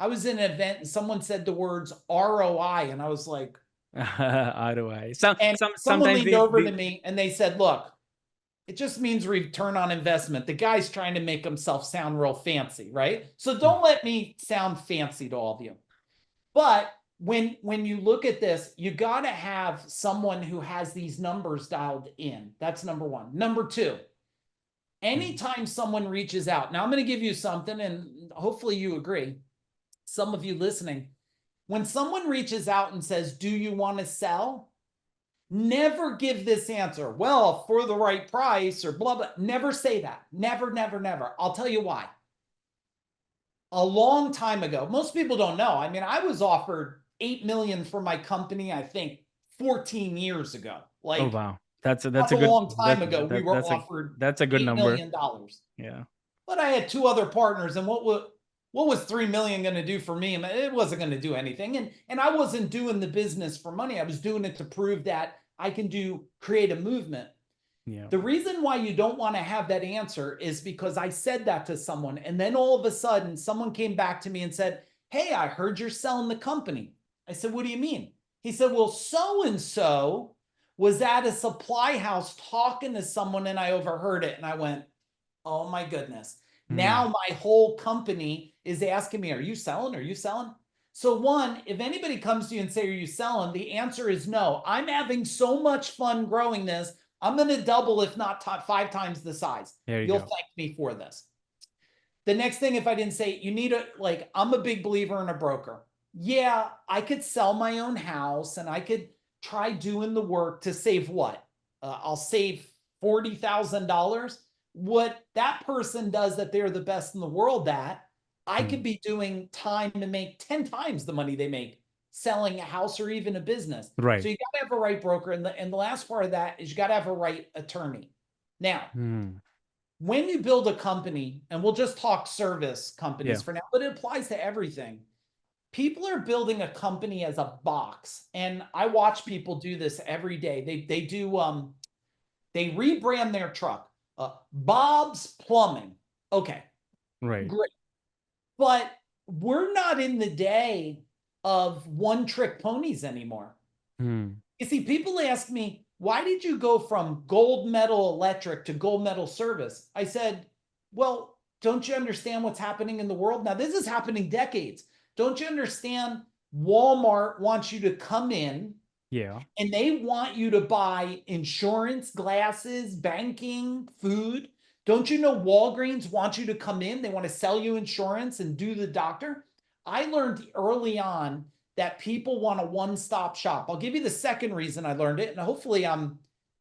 I was in an event and someone said the words ROI, and I was like, ROI. someone Sometimes leaned over to me and they said, look, it just means return on investment. The guy's trying to make himself sound real fancy, right? So don't let me sound fancy to all of you. But when you look at this, you got to have someone who has these numbers dialed in. That's number one. Number two, anytime someone reaches out, now I'm going to give you something, and hopefully you agree, some of you listening, when someone reaches out and says, do you want to sell? Never give this answer. Well, for the right price or blah, blah. Never say that. Never, never, never. I'll tell you why. A long time ago, most people don't know. I mean, I was offered $8 million for my company, I think 14 years ago. Oh, wow. That's a good long time ago. We were that's offered that's a good $8 number. million. Yeah. But I had two other partners, and what was $3 million going to do for me? It wasn't going to do anything. And I wasn't doing the business for money. I was doing it to prove that I can create a movement. Yeah. The reason why you don't want to have that answer is because I said that to someone, and then all of a sudden someone came back to me and said, hey, I heard you're selling the company. I said, what do you mean? He said, well, so-and-so was at a supply house talking to someone and I overheard it. And I went, oh my goodness. Now my whole company is asking me, are you selling? Are you selling? So one, if anybody comes to you and say, are you selling? The answer is no. I'm having so much fun growing this. I'm going to double, if not 5 times the size. You'll thank me for this. The next thing, if I didn't say, you need I'm a big believer in a broker. Yeah, I could sell my own house and I could try doing the work to save what? I'll save $40,000. What that person does that they're the best in the world at, I could be doing time to make 10 times the money they make selling a house or even a business. Right. So you got to have a right broker. And the last part of that is you got to have a right attorney. Now, when you build a company, and we'll just talk service companies for now, but it applies to everything. People are building a company as a box. And I watch people do this every day. They rebrand their truck. Bob's Plumbing. Okay. Right. Great. But we're not in the day of one-trick ponies anymore. You see, people ask me, why did you go from gold medal electric to gold medal service? I said, well, don't you understand what's happening in the world? Now, this is happening decades. Don't you understand? Walmart wants you to come in. Yeah. And they want you to buy insurance, glasses, banking, food. Don't you know Walgreens wants you to come in? They want to sell you insurance and do the doctor. I learned early on that people want a one-stop shop. I'll give you the second reason I learned it. And hopefully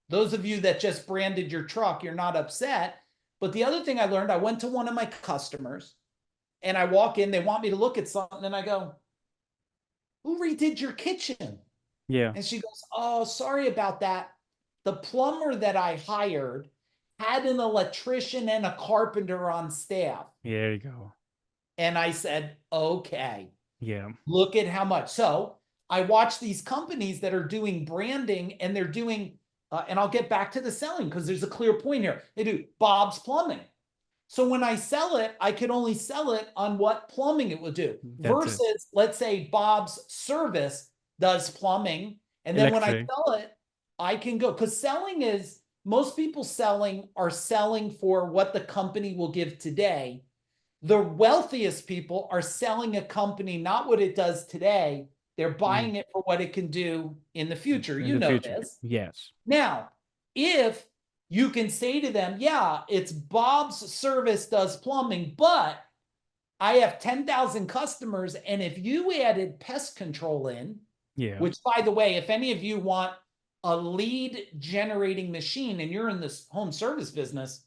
those of you that just branded your truck, you're not upset. But the other thing I learned, I went to one of my customers and I walk in, they want me to look at something and I go, who redid your kitchen? Yeah. And she goes, oh, sorry about that. The plumber that I hired had an electrician and a carpenter on staff. Yeah, there you go. And I said, okay. Yeah. Look at how much. So I watch these companies that are doing branding and they're doing, and I'll get back to the selling because there's a clear point here. They do Bob's Plumbing. So when I sell it, I could only sell it on what plumbing it will do. Versus, let's say Bob's Service does plumbing. And then when I sell it, I can go, because selling is, most people are selling for what the company will give today. The wealthiest people are selling a company, not what it does today. They're buying it for what it can do in the future. You know this. Yes. Now, if you can say to them, yeah, it's Bob's Service does plumbing, but I have 10,000 customers. And if you added pest control in, Yeah. which by the way, if any of you want a lead generating machine and you're in this home service business,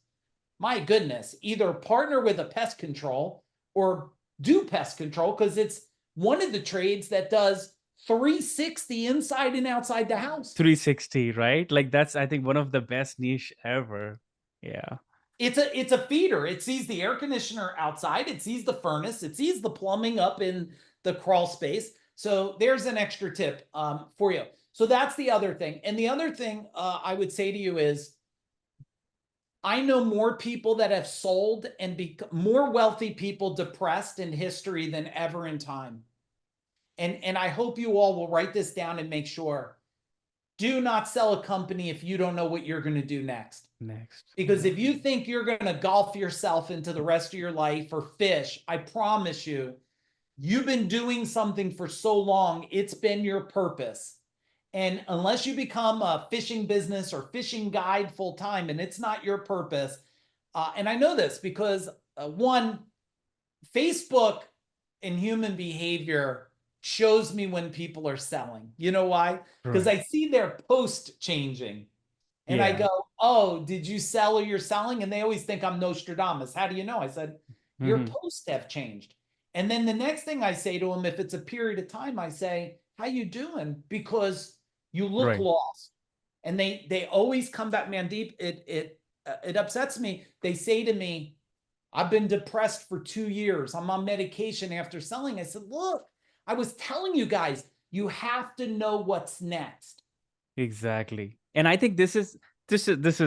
my goodness, either partner with a pest control or do pest control, because it's one of the trades that does 360 inside and outside the house. 360, right? Like that's, I think, one of the best niche ever. Yeah. It's a feeder. It sees the air conditioner outside. It sees the furnace. It sees the plumbing up in the crawl space. So there's an extra tip for you. So that's the other thing. And the other thing I would say to you is, I know more people that have sold and become more wealthy people depressed in history than ever in time. And I hope you all will write this down and make sure. Do not sell a company if you don't know what you're going to do next. Because if you think you're going to golf yourself into the rest of your life or fish, I promise you, you've been doing something for so long, it's been your purpose. And unless you become a fishing business or fishing guide full time, and it's not your purpose, and I know this because one, Facebook and human behavior shows me when people are selling. You know why? Because I see their post changing. And I go, oh, did you sell or you're selling? And they always think I'm Nostradamus. How do you know? I said, your posts have changed. And then the next thing I say to them, if it's a period of time, I say, how you doing? Because you look lost. And they always come back, Mandeep, it upsets me. They say to me, I've been depressed for 2 years. I'm on medication after selling. I said, look, I was telling you guys, you have to know what's next. Exactly. And I think this is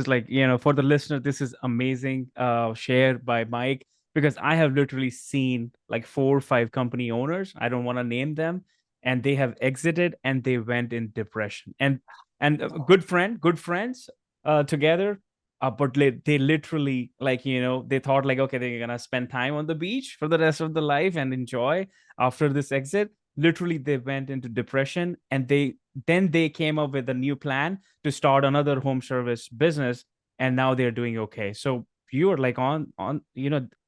like, for the listener, this is amazing share by Mike, because I have literally seen like 4 or 5 company owners, I don't want to name them, and they have exited and they went in depression. And a good friends together, but they literally, like, they thought like, okay, they're gonna spend time on the beach for the rest of the life and enjoy after this exit. Literally, they went into depression, and then they came up with a new plan to start another home service business, and now they're doing okay. So you're like on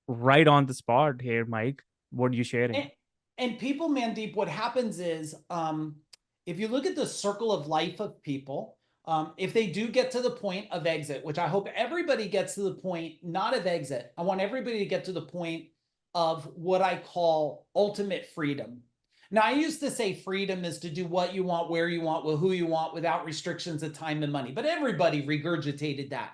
right on the spot here, Mike. What are you sharing? And people, Mandeep, what happens is, if you look at the circle of life of people, if they do get to the point of exit, which I hope everybody gets to the point, not of exit, I want everybody to get to the point of what I call ultimate freedom. Now, I used to say freedom is to do what you want, where you want, with who you want, without restrictions of time and money. But everybody regurgitated that.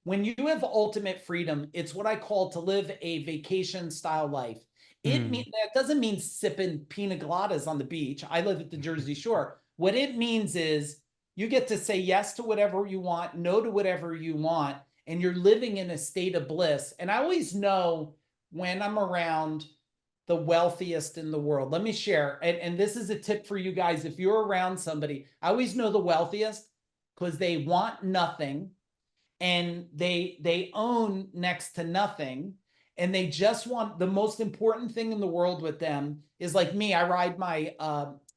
When you have ultimate freedom, it's what I call to live a vacation style life. That doesn't mean sipping pina coladas on the beach. I live at the Jersey Shore. What it means is you get to say yes to whatever you want, no to whatever you want, and you're living in a state of bliss. And I always know when I'm around the wealthiest in the world. Let me share. And this is a tip for you guys. If you're around somebody, I always know the wealthiest because they want nothing and they own next to nothing. And they just want the most important thing in the world with them is like me. I ride my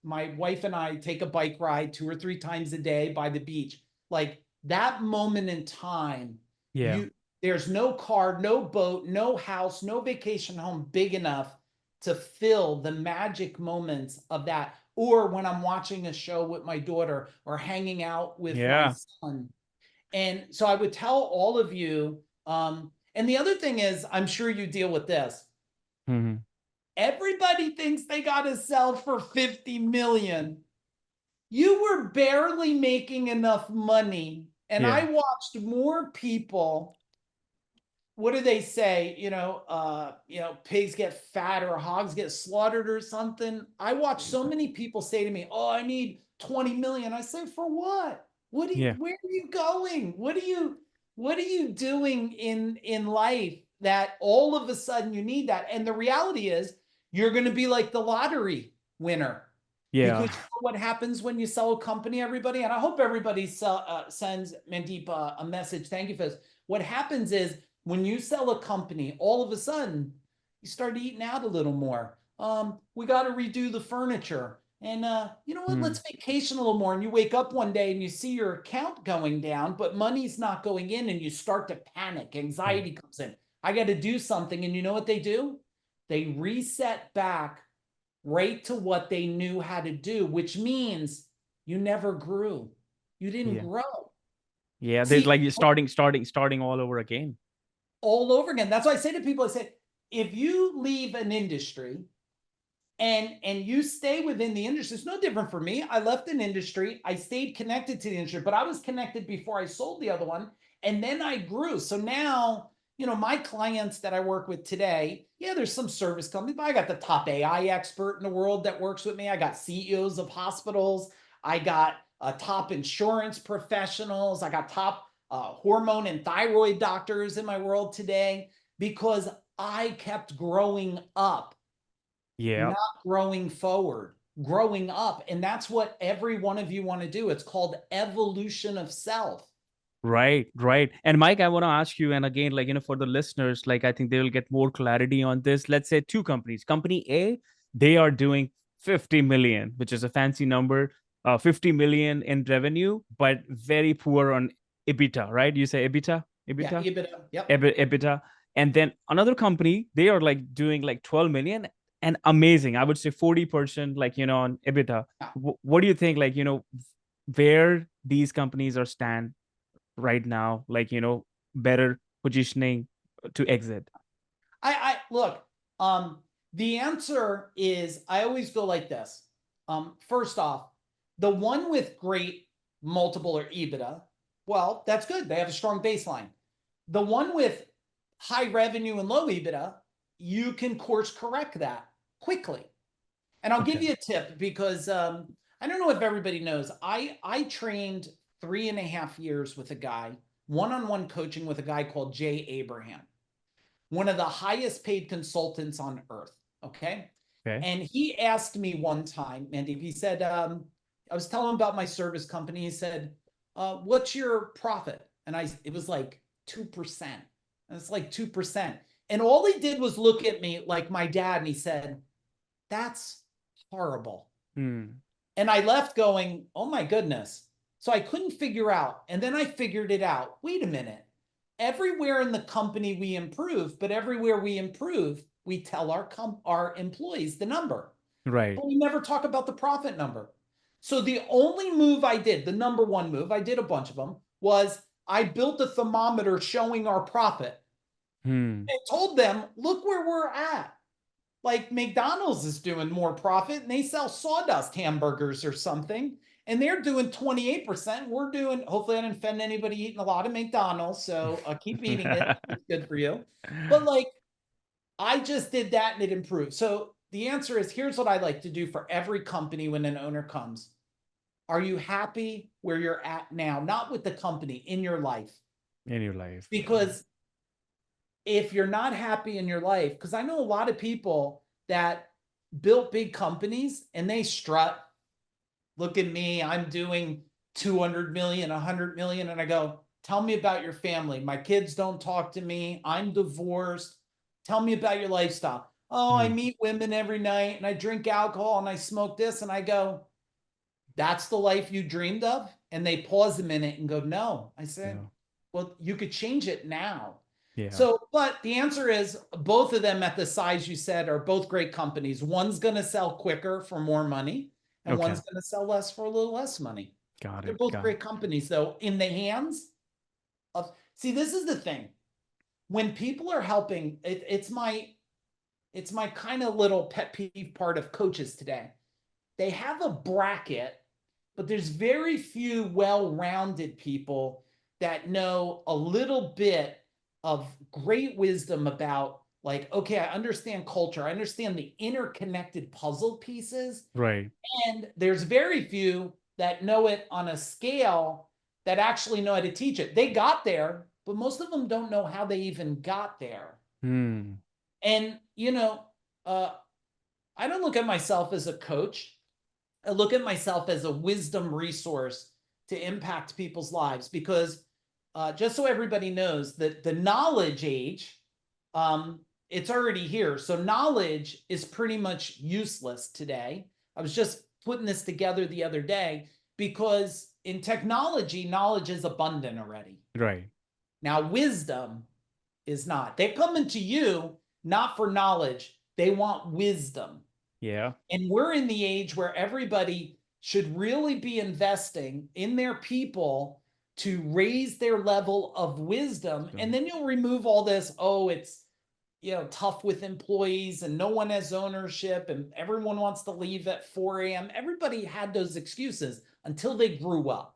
wife and I take a bike ride 2 or 3 times a day by the beach. Like that moment in time, there's no car, no boat, no house, no vacation home big enough to fill the magic moments of that. Or when I'm watching a show with my daughter or hanging out with my son. And so I would tell all of you, and the other thing is, I'm sure you deal with this. Everybody thinks they got to sell for 50 million. You were barely making enough money. And I watched more people, what do they say? Pigs get fat or hogs get slaughtered or something. I watched so many people say to me, oh, I need 20 million. I say, for what? Where are you going? What are you doing in life that all of a sudden you need that? And the reality is you're going to be like the lottery winner. Because you know what happens when you sell a company, everybody, and I hope everybody sends Mandeep a message. Thank you for this. What happens is when you sell a company, all of a sudden you start eating out a little more. We got to redo the furniture. And you know what? Let's vacation a little more. And you wake up one day and you see your account going down, but money's not going in, and you start to panic. Anxiety comes in. I got to do something. And you know what they do? they reset back right to what they knew how to do, which means you never grew. You didn't grow. Yeah, See, there's like starting all over again. all over again. That's why I say to people, I say, if you leave an industry and you stay within the industry, it's no different for me. I left an industry, I stayed connected to the industry, but I was connected before I sold the other one, and then I grew. So now, you know, my clients that I work with today, yeah, there's some service companies, but I got the top AI expert in the world that works with me. I got CEOs of hospitals. I got top insurance professionals. I got top hormone and thyroid doctors in my world today, because I kept growing up. Yeah. Not growing forward, growing up. And that's what every one of you want to do. It's called evolution of self. Right, right. And Mike, I want to ask you, and again, like, for the listeners, like, I think they will get more clarity on this. Let's say two companies. Company A, they are doing 50 million, which is a fancy number, 50 million in revenue, but very poor on EBITDA, right? You say EBITDA? Yeah, EBITDA? EBITDA. Yep. EBITDA. And then another company, they are like doing like 12 million and amazing. I would say 40%, like, on EBITDA. Yeah. What do you think, like, where these companies are stand right now, like, better positioning to exit? I look, the answer is, I always go like this. First off, the one with great multiple or EBITDA, well, that's good. They have a strong baseline. The one with high revenue and low EBITDA, you can course correct that quickly. And I'll give you a tip, because I don't know if everybody knows, I trained 3.5 years with a guy, one-on-one coaching with a guy called Jay Abraham, one of the highest paid consultants on earth. Okay. And he asked me one time, Mandeep, he said, I was telling him about my service company. He said, what's your profit? And it was like 2%. And it's like 2%. And all he did was look at me like my dad, and he said, that's horrible. And I left going, oh my goodness. So I couldn't figure out. And then I figured it out. Wait a minute. Everywhere in the company we improve, but everywhere we improve, we tell our employees the number. Right. But we never talk about the profit number. So the only move I did, the number one move, I did a bunch of them, was I built a thermometer showing our profit. And told them, look where we're at. Like McDonald's is doing more profit, and they sell sawdust hamburgers or something, and they're doing 28%. We're doing, hopefully I didn't offend anybody eating a lot of McDonald's, so keep eating it. It's good for you. But like, I just did that and it improved. So the answer is, here's what I like to do for every company when an owner comes. Are you happy where you're at now? Not with the company, in your life. In your life. Because if you're not happy in your life, because I know a lot of people that built big companies and they strut, look at me, I'm doing 200 million, 100 million. And I go, tell me about your family. My kids don't talk to me. I'm divorced. Tell me about your lifestyle. Oh, I meet women every night and I drink alcohol and I smoke this. And I go, that's the life you dreamed of? And they pause a minute and go, no. I said, well, you could change it now. Yeah. So, but the answer is, both of them at the size you said are both great companies. One's going to sell quicker for more money, and one's going to sell less for a little less money. Got it. They're both great companies, though, in the hands of, see, this is the thing. When people are helping, it's my kind of little pet peeve part of coaches today. They have a bracket, but there's very few well-rounded people that know a little bit of great wisdom about, like, okay, I understand culture. I understand the interconnected puzzle pieces. Right. And there's very few that know it on a scale that actually know how to teach it. They got there, but most of them don't know how they even got there. And, I don't look at myself as a coach. I look at myself as a wisdom resource to impact people's lives, because just so everybody knows, that the knowledge age, it's already here. So knowledge is pretty much useless today. I was just putting this together the other day, because in technology, knowledge is abundant already. Right. Now, wisdom is not. They're coming to you not for knowledge. They want wisdom. Yeah. And we're in the age where everybody should really be investing in their people to raise their level of wisdom. And then you'll remove all this, oh, it's, tough with employees and no one has ownership and everyone wants to leave at 4 a.m. Everybody had those excuses until they grew up.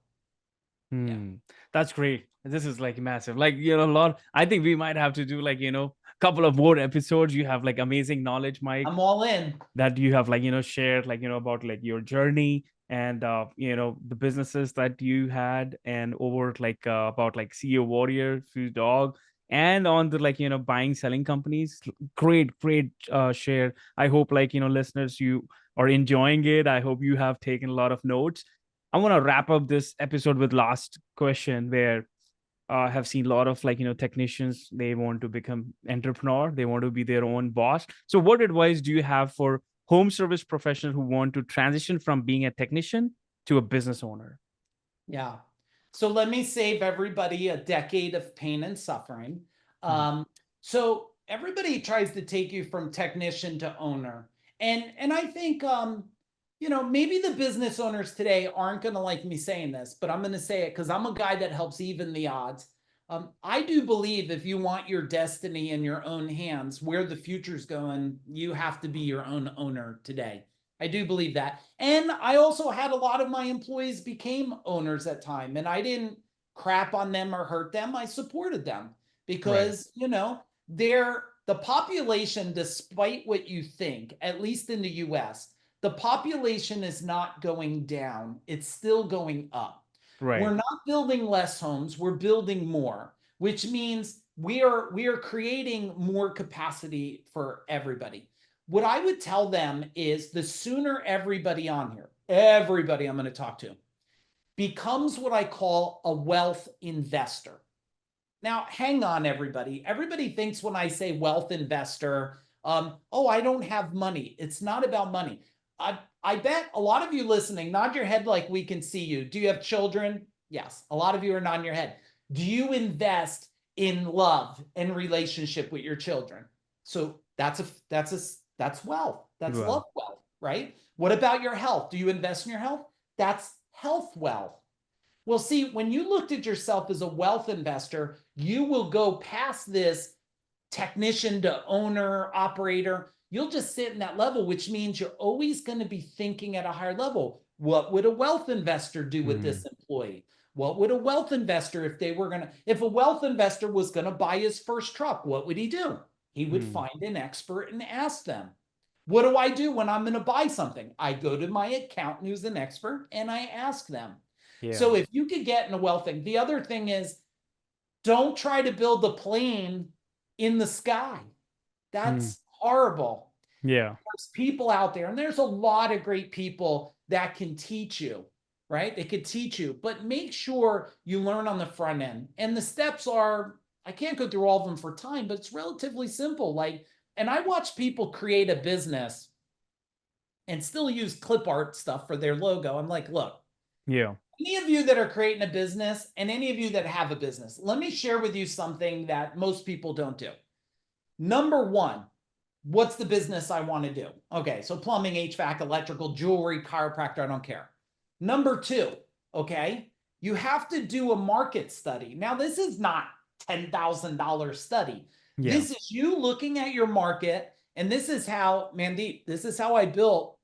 That's great. This is like massive. Like, a lot. I think we might have to do like, a couple of more episodes. You have like amazing knowledge, Mike, I'm all in. that you have like, shared like, about like your journey and, the businesses that you had and over like about like CEO Warrior, FuDog, and on the like, buying, selling companies. Great share. I hope like, listeners, you are enjoying it. I hope you have taken a lot of notes. I want to wrap up this episode with last question where I have seen a lot of like, technicians, they want to become entrepreneur. They want to be their own boss. So what advice do you have for home service professionals who want to transition from being a technician to a business owner? Yeah. So let me save everybody a decade of pain and suffering. So everybody tries to take you from technician to owner. And I think, maybe the business owners today aren't going to like me saying this, but I'm going to say it because I'm a guy that helps even the odds. I do believe if you want your destiny in your own hands, where the future's going, you have to be your own owner today. I do believe that. And I also had a lot of my employees became owners at time, and I didn't crap on them or hurt them. I supported them because, the population, despite what you think, at least in the US, the population is not going down. It's still going up. Right. We're not building less homes. We're building more, which means we are creating more capacity for everybody. What I would tell them is the sooner everybody on here, everybody I'm going to talk to, becomes what I call a wealth investor. Now, hang on, everybody. Everybody thinks when I say wealth investor, oh, I don't have money. It's not about money. I bet a lot of you listening, nod your head like we can see you. Do you have children? Yes. A lot of you are nodding your head. Do you invest in love and relationship with your children? So that's wealth. That's love wealth, right? What about your health? Do you invest in your health? That's health wealth. Well, see, when you looked at yourself as a wealth investor, you will go past this technician to owner, operator. You'll just sit in that level, which means you're always going to be thinking at a higher level. What would a wealth investor do with this employee? What would a wealth investor, if a wealth investor was going to buy his first truck, what would he do? He would find an expert and ask them. What do I do when I'm going to buy something? I go to my accountant who's an expert and I ask them. Yeah. So if you could get in a wealth thing, the other thing is don't try to build a plane in the sky. That's horrible. Yeah. There's people out there, and there's a lot of great people that can teach you, right? They could teach you, but make sure you learn on the front end. And the steps are, I can't go through all of them for time, but it's relatively simple. And I watch people create a business and still use clip art stuff for their logo. I'm like, look. Yeah. Any of you that are creating a business and any of you that have a business, let me share with you something that most people don't do. Number one, what's the business I want to do? Okay, so plumbing, HVAC, electrical, jewelry, chiropractor, I don't care. Number two, okay, you have to do a market study. Now, this is not $10,000 study. Yeah. This is you looking at your market, and this is how, Mandeep, this is how I built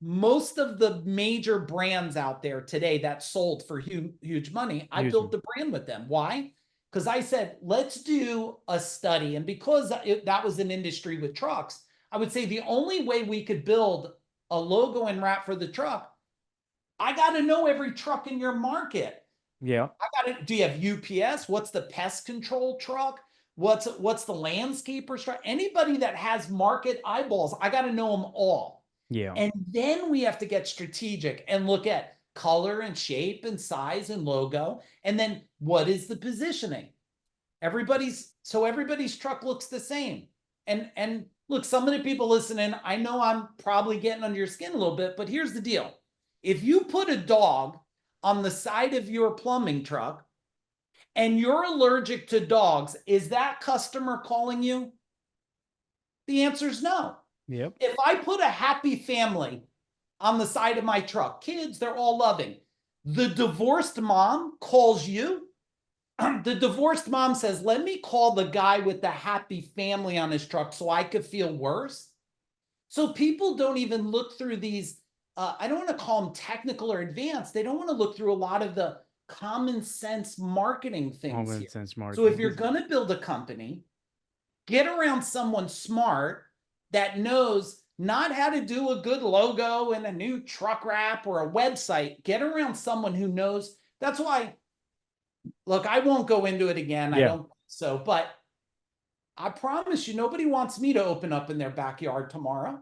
most of the major brands out there today that sold for huge money. I built the brand with them. Why? Because I said, let's do a study. And because that was an industry with trucks, I would say the only way we could build a logo and wrap for the truck, I got to know every truck in your market. Yeah. Do you have UPS? What's the pest control truck? What's the landscaper truck? Anybody that has market eyeballs, I got to know them all. Yeah. And then we have to get strategic and look at color and shape and size and logo. And then what is the positioning? Everybody's truck looks the same. And look, some of the people listening, I know I'm probably getting under your skin a little bit, but here's the deal. If you put a dog on the side of your plumbing truck and you're allergic to dogs, is that customer calling you? The answer is no. Yep. If I put a happy family on the side of my truck, kids, they're all loving. The divorced mom calls you. The divorced mom says, let me call the guy with the happy family on his truck so I could feel worse. So people don't even look through these, I don't want to call them technical or advanced. They don't want to look through a lot of the common sense marketing things Common here. sense So marketing. if you're going to build a company, get around someone smart that knows not how to do a good logo and a new truck wrap or a website. Get around someone who knows. That's why, look, I won't go into it again. I don't. So, but I promise you, nobody wants me to open up in their backyard tomorrow.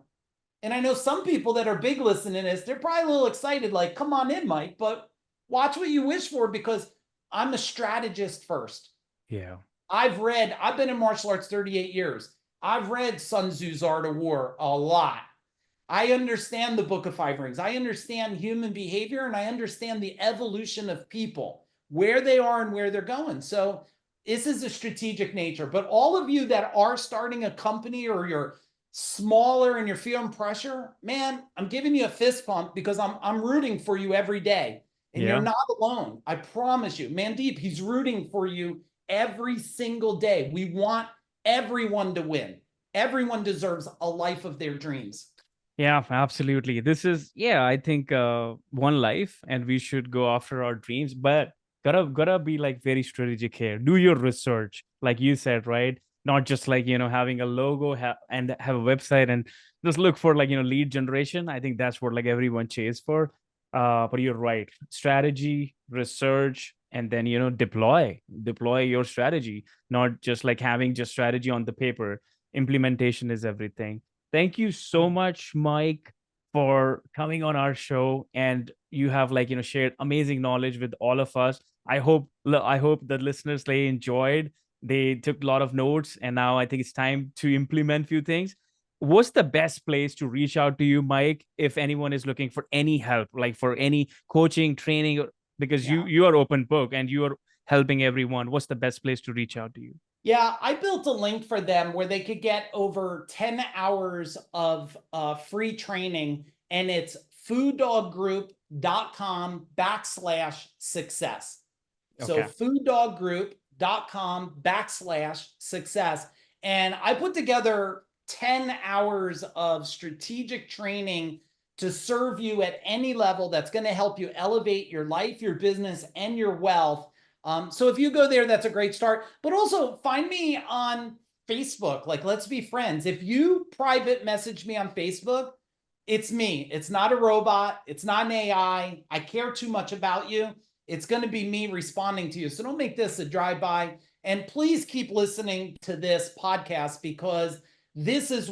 And I know some people that are big listening to this, they're probably a little excited, like, come on in, Mike, but watch what you wish for, because I'm a strategist first. Yeah. I've been in martial arts 38 years. I've read Sun Tzu's Art of War a lot. I understand the Book of Five Rings. I understand human behavior, and I understand the evolution of people, where they are and where they're going. So this is a strategic nature. But all of you that are starting a company, or you're smaller and you're feeling pressure, man, I'm giving you a fist pump, because I'm rooting for you every day. And you're not alone. I promise you. Mandeep, he's rooting for you every single day. We want everyone to win. Everyone deserves a life of their dreams. Yeah, absolutely. This is, I think one life, and we should go after our dreams, but gotta be like very strategic here. Do your research, like you said, right? Not just like, having a logo and have a website and just look for like, lead generation. I think that's what like everyone chase for. But you're right. Strategy, research, and then, deploy your strategy, not just like having just strategy on the paper. Implementation is everything. Thank you so much, Mike, for coming on our show. And you have like, shared amazing knowledge with all of us. I hope the listeners, they enjoyed. They took a lot of notes, and now I think it's time to implement few things. What's the best place to reach out to you, Mike, if anyone is looking for any help, like for any coaching, training, because you are open book and you are helping everyone? What's the best place to reach out to you? Yeah, I built a link for them where they could get over 10 hours of free training, and it's FuDogGroup.com/success. So FuDogGroup.com/success. And I put together 10 hours of strategic training to serve you at any level that's going to help you elevate your life, your business, and your wealth. So if you go there, that's a great start. But also find me on Facebook. Like, let's be friends. If you private message me on Facebook, it's me. It's not a robot. It's not an AI. I care too much about you. It's going to be me responding to you. So don't make this a drive-by. And please keep listening to this podcast, because this is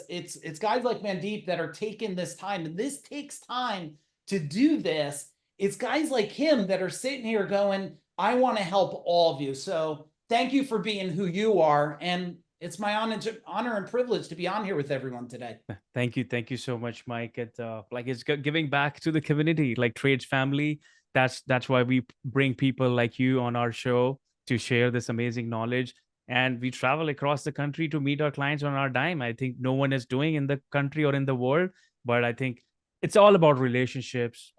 it's guys like Mandeep that are taking this time. And this takes time to do this. It's guys like him that are sitting here going, I want to help all of you. So thank you for being who you are. And it's my honor and privilege to be on here with everyone today. Thank you. Thank you so much, Mike. It's giving back to the community, like Trades family. That's why we bring people like you on our show to share this amazing knowledge. And we travel across the country to meet our clients on our dime. I think no one is doing in the country or in the world, but I think it's all about relationships,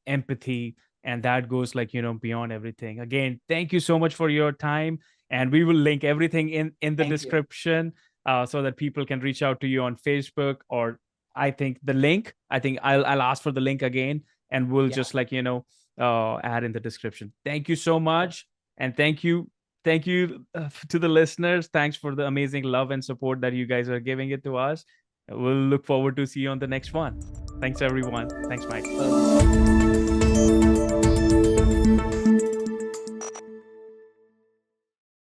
empathy, and that goes like, beyond everything. Again, thank you so much for your time. And we will link everything in the description so that people can reach out to you on Facebook, or I think I'll ask for the link again, and we'll just like, add in the description. Thank you so much. And thank you to the listeners. Thanks for the amazing love and support that you guys are giving it to us. We'll look forward to see you on the next one. Thanks, everyone. Thanks, Mike.